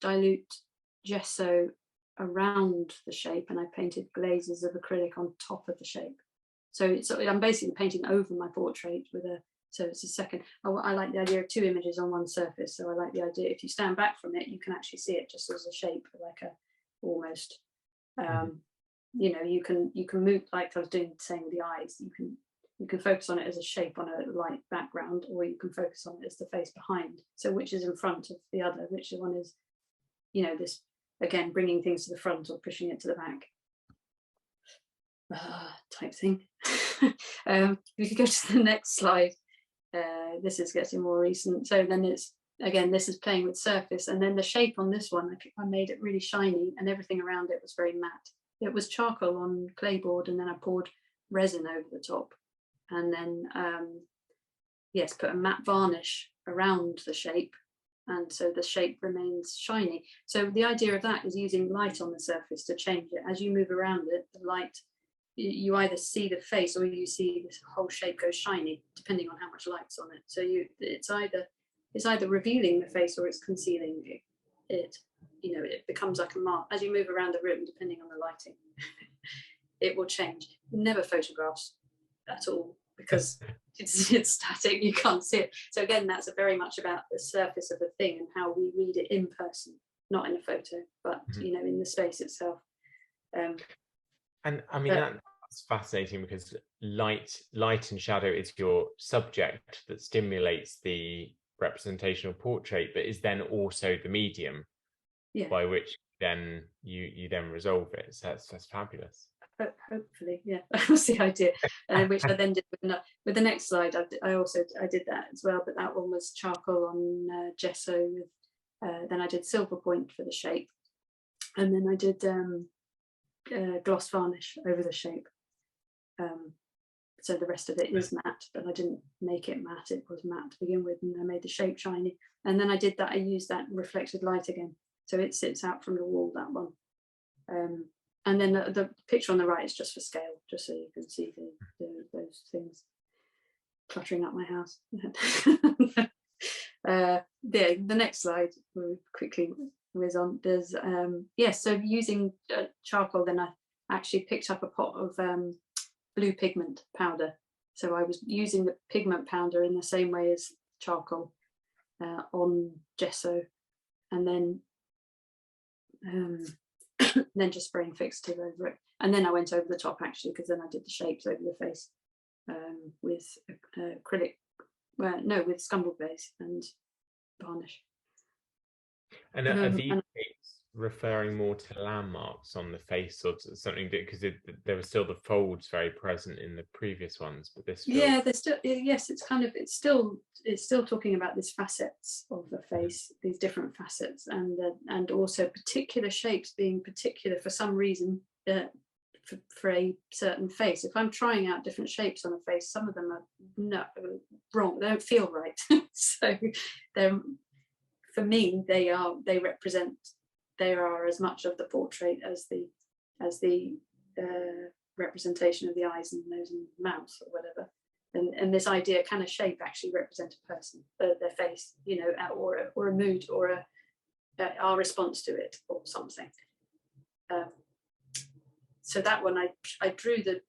dilute gesso around the shape, and I painted glazes of acrylic on top of the shape. So I'm basically painting over my portrait with so it's a second. I like the idea of two images on one surface. So I like the idea, if you stand back from it, you can actually see it just as a shape, like a almost. You know, you can move, like I was saying with the eyes. You can focus on it as a shape on a light background, or you can focus on it as the face behind. So which is in front of the other? Which one is, you know, this again, bringing things to the front or pushing it to the back, type thing. If you could go to the next slide. This is getting more recent. So then it's, again, this is playing with surface, and then the shape on this one, I made it really shiny, and everything around it was very matte. It was charcoal on clayboard, and then I poured resin over the top, and then yes, put a matte varnish around the shape, and so the shape remains shiny. So the idea of that is using light on the surface to change it. As you move around it, the light, you either see the face or you see this whole shape go shiny, depending on how much light's on it. So it's either revealing the face or it's concealing it. You know, it becomes like a mark as you move around the room, depending on the lighting. It will change. Never photographs at all, because it's static, you can't see it. So again, that's very much about the surface of a thing and how we read it in person, not in a photo, but you know, in the space itself. And I mean, that's fascinating, because light and shadow is your subject that stimulates the representational portrait, but is then also the medium by which then you then resolve it. So that's fabulous. Hopefully, yeah, that was the idea. Which I then did with the next slide. I did that as well, but that one was charcoal on gesso with then I did silver point for the shape, and then I did gloss varnish over the shape. So the rest of it is matte, but I didn't make it matte. It was matte to begin with, and I made the shape shiny. And then I did that. I used that reflected light again, so it sits out from the wall, that one. And then the picture on the right is just for scale, just so you can see those things cluttering up my house. The next slide, we'll quickly whiz on. There's yes, so using charcoal, then I actually picked up a pot of blue pigment powder. So I was using the pigment powder in the same way as charcoal on gesso, and then then just spraying fixative over it. And then I went over the top, actually, because then I did the shapes over the face with acrylic, with scumble glaze and varnish. And are these shapes referring more to landmarks on the face or to something, because there were still the folds very present in the previous ones, but this feels... Yeah, there's still, yes, it's still talking about these facets of the face, these different facets, and also particular shapes being particular for some reason, for a certain face. If I'm trying out different shapes on a face, some of them are wrong, they don't feel right. So they're, for me, they are as much of the portrait as the representation of the eyes and nose and mouth or whatever. And this idea, can a shape actually represent a person, their face, you know, or a mood, or our response to it, or something. So that one, I drew the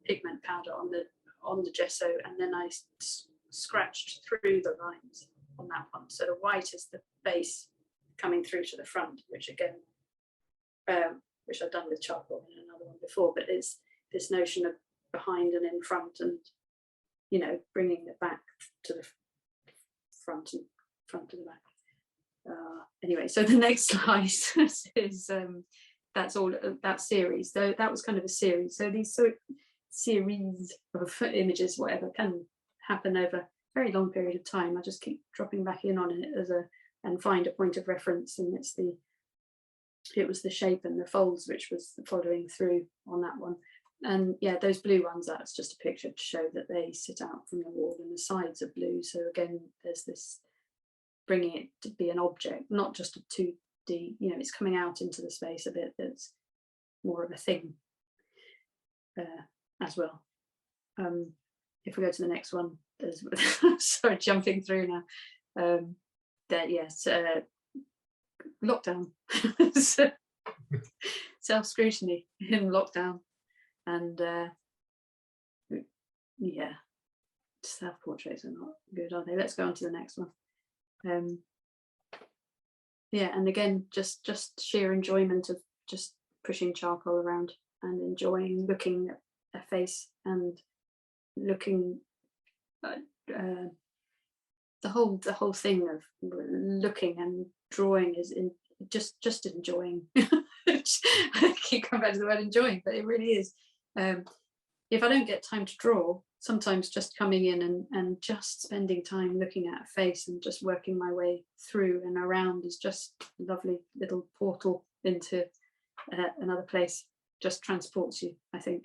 pigment powder on the gesso, and then I scratched through the lines on that one. So the white is the base coming through to the front, which again, which I've done with charcoal in another one before, but it's this notion of behind and in front, and, you know, bringing it back to the front and front to the back. Anyway, so the next slide is that's all that series. So that was kind of a series. So these series of images, whatever, can happen over a very long period of time. I just keep dropping back in on it and find a point of reference, and it was the shape and the folds which was following through on that one. And yeah, those blue ones, that's just a picture to show that they sit out from the wall, and the sides are blue. So again, there's this bringing it to be an object, not just a 2D, you know, it's coming out into the space a bit. That's more of a thing as well. If we go to the next one, there's sorry, jumping through now. That, yes, lockdown. Self-scrutiny in lockdown, and yeah, self-portraits are not good, are they? Let's go on to the next one. Yeah, and again, just sheer enjoyment of just pushing charcoal around and enjoying looking at a face and looking at the whole thing of looking and drawing is in just enjoying. I keep coming back to the word enjoying, but it really is. If I don't get time to draw, sometimes just coming in and just spending time looking at a face and just working my way through and around is just a lovely little portal into another place. Just transports you, I think.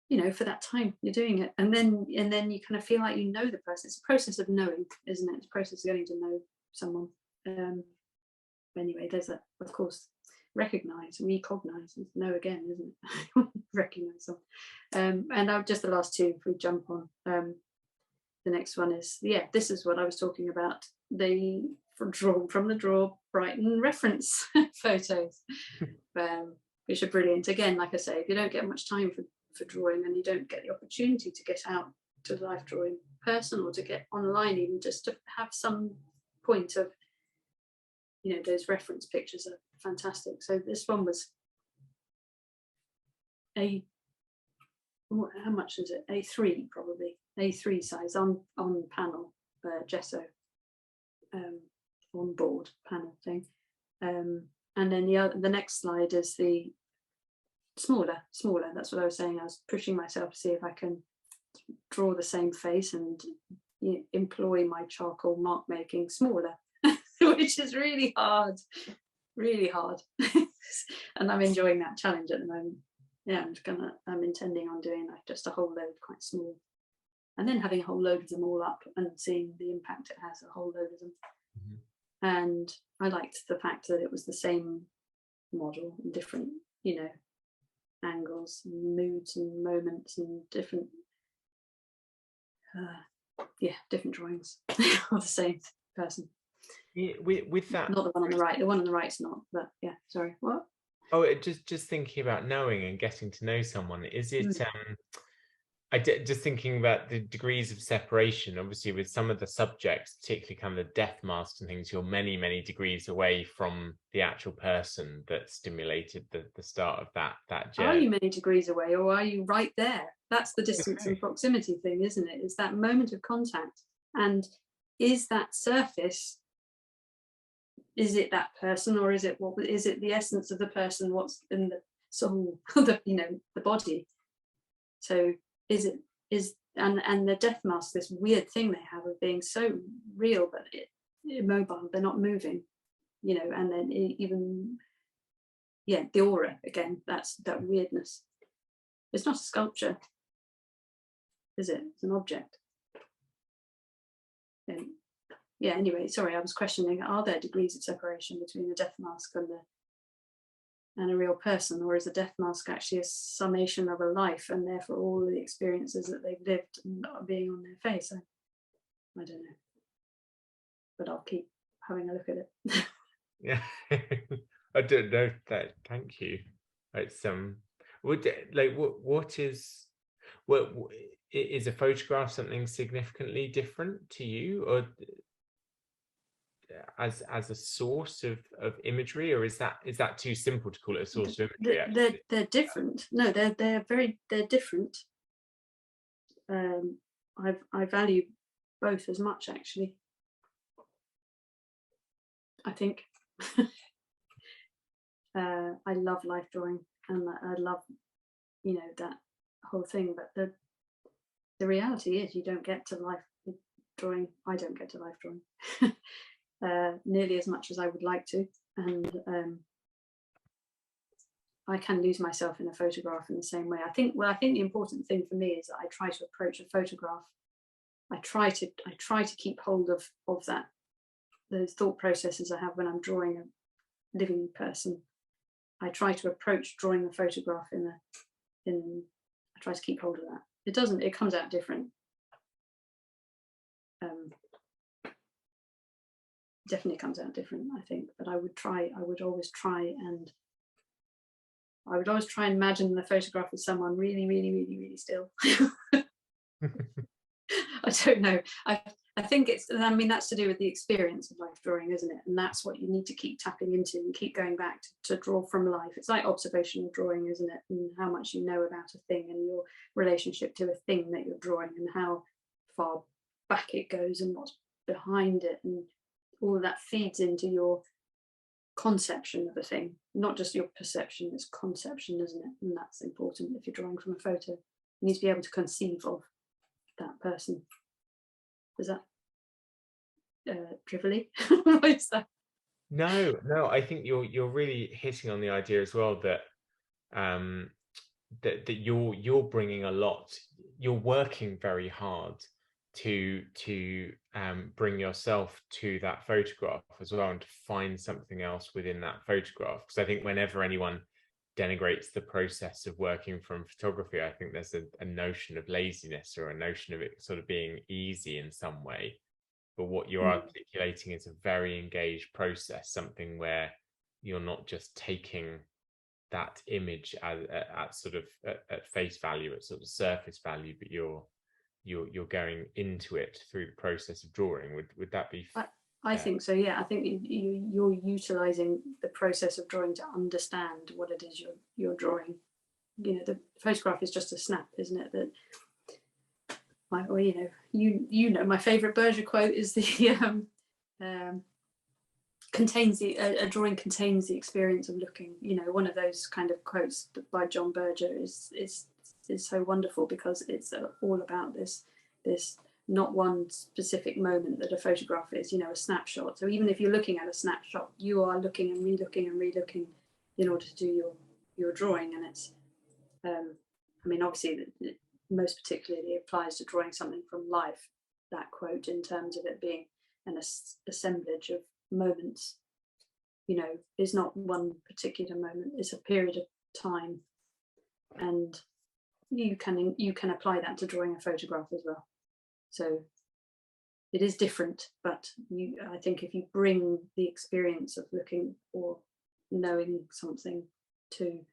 You know, for that time you're doing it, and then you kind of feel like you know the person. It's a process of knowing, isn't it? It's a process of getting to know someone. Anyway, there's that, of course, recognize, know again, isn't it? Recognize someone. And I've just the last two, if we jump on. The next one is, yeah, this is what I was talking about, the from the draw Brighton reference photos, which are brilliant. Again, like I say, if you don't get much time for drawing, and you don't get the opportunity to get out to the life drawing person, or to get online, even just to have some point of, you know, those reference pictures are fantastic. So this one was how much is it? A3, probably A3 size on panel, gesso, on board panel thing. And then the next slide is the smaller. That's what I was saying. I was pushing myself to see if I can draw the same face and, you know, employ my charcoal mark making smaller, which is really hard. And I'm enjoying that challenge at the moment. Yeah, I'm intending on doing like just a whole load quite small, and then having a whole load of them all up and seeing the impact it has, a whole load of them. And I liked the fact that it was the same model in different, you know, angles and moods and moments and different different drawings of the same person. Yeah, with that, not the one on the right. The one on the right's not, but yeah, sorry, what? Oh, just thinking about knowing and getting to know someone, is it just thinking about the degrees of separation, obviously with some of the subjects, particularly kind of the death masks and things, you're many degrees away from the actual person that stimulated the start of that journey. Are you many degrees away, or are you right there? That's the distance and proximity thing, isn't it? Is that moment of contact, and is that surface is it that person, or is it the essence of the person, what's in the soul, the the body? So is and the death mask, this weird thing they have of being so real but immobile, they're not moving, and then even the aura again, that's that weirdness. It's not a sculpture, is it? It's an object. And anyway, sorry, I was questioning, are there degrees of separation between the death mask and a real person, or is the death mask actually a summation of a life, and therefore all the experiences that they've lived are being on their face? I don't know, but I'll keep having a look at it. Yeah. I don't know that. Thank you. It's what is a photograph something significantly different to you, or as a source of imagery, or is that too simple to call it a source of imagery? They're different. No, they're different. I value both as much, actually. I think. I love life drawing, and I love that whole thing, but the reality is you don't get to life drawing. I don't get to life drawing nearly as much as I would like to, and I can lose myself in a photograph in the same way. I think the important thing for me is that I try to approach a photograph. I try to keep hold of those thought processes I have when I'm drawing a living person. I try to approach drawing the photograph I try to keep hold of that. It comes out different. Definitely comes out different, I think, but I would always try and imagine the photograph as someone really, really, really, really still. I don't know. I think that's to do with the experience of life drawing, isn't it? And that's what you need to keep tapping into and keep going back to draw from life. It's like observational drawing, isn't it? And how much you know about a thing and your relationship to a thing that you're drawing, and how far back it goes and what's behind it, and all of that feeds into your conception of a thing, not just your perception. It's conception, isn't it? And that's important. If you're drawing from a photo, you need to be able to conceive of that person. Is that trivially? What is that? No, I think you're really hitting on the idea as well that that you're bringing a lot. You're working very hard to bring yourself to that photograph as well, and to find something else within that photograph. Because I think whenever anyone denigrates the process of working from photography, I think there's a notion of laziness, or a notion of it sort of being easy in some way. But what you're articulating is a very engaged process, something where you're not just taking that image at sort of at face value, at sort of surface value, but you're going into it through the process of drawing. Would that be I think so, yeah. I think you're utilizing the process of drawing to understand what it is you're drawing. The photograph is just a snap, isn't it? That my favorite Berger quote is the a drawing contains the experience of looking. One of those kind of quotes by John Berger is so wonderful, because it's all about this not one specific moment that a photograph is, a snapshot. So even if you're looking at a snapshot, you are looking and relooking and relooking in order to do your drawing. And it's obviously it most particularly applies to drawing something from life, that quote, in terms of it being an assemblage of moments. Is not one particular moment, it's a period of time, and you can apply that to drawing a photograph as well. So it is different, but I think if you bring the experience of looking or knowing something to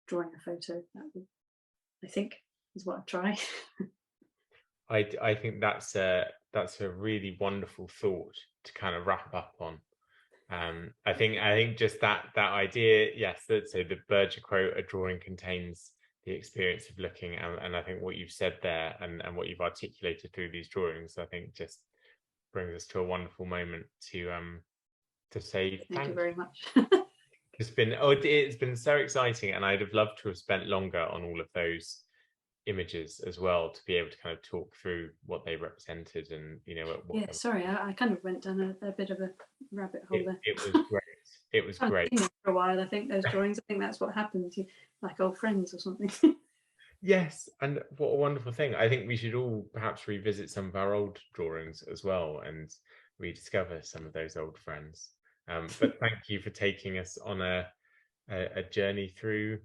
drawing a photo, that I think is what I try. I think that's a really wonderful thought to kind of wrap up on. I think just that idea, yes, so the Berger quote, a drawing contains the experience of looking, and I think what you've said there and what you've articulated through these drawings, I think just brings us to a wonderful moment to to say Thank you thank very much. it's been so exciting, and I'd have loved to have spent longer on all of those images as well, to be able to kind of talk through what they represented, and what Yeah, sorry, I kind of went down a bit of a rabbit hole there. it was great. It was I haven't great. seen them for a while. I think those drawings, I think that's what happened. You like old friends or something. Yes, and what a wonderful thing. I think we should all perhaps revisit some of our old drawings as well and rediscover some of those old friends. But thank you for taking us on a journey through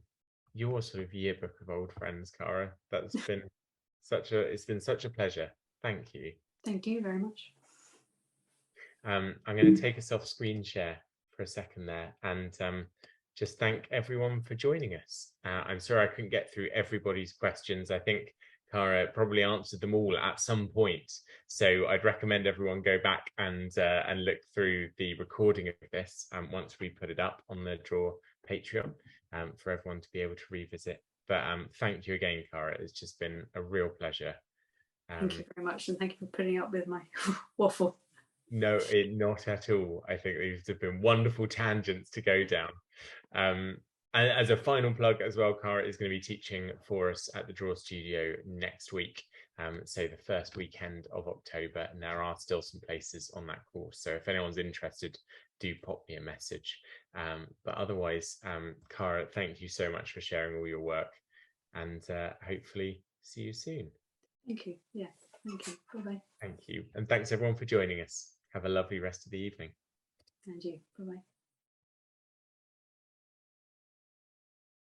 your sort of yearbook of old friends, Caragh. It's been such a pleasure. Thank you. Thank you very much. I'm going to take us off screen share for a second there, and just thank everyone for joining us. I'm sorry I couldn't get through everybody's questions. I think Caragh probably answered them all at some point, so I'd recommend everyone go back and look through the recording of this once we put it up on the Draw Patreon, for everyone to be able to revisit. But thank you again, Caragh. It's just been a real pleasure. Thank you very much, and thank you for putting up with my waffle. No, not at all. I think these have been wonderful tangents to go down. And as a final plug as well, Caragh is going to be teaching for us at the Draw Studio next week. So the first weekend of October, and there are still some places on that course. So if anyone's interested, do pop me a message. But otherwise, Caragh, thank you so much for sharing all your work, and hopefully see you soon. Thank you. Yeah, thank you. Bye-bye. Thank you. And thanks everyone for joining us. Have a lovely rest of the evening. And you. Bye-bye.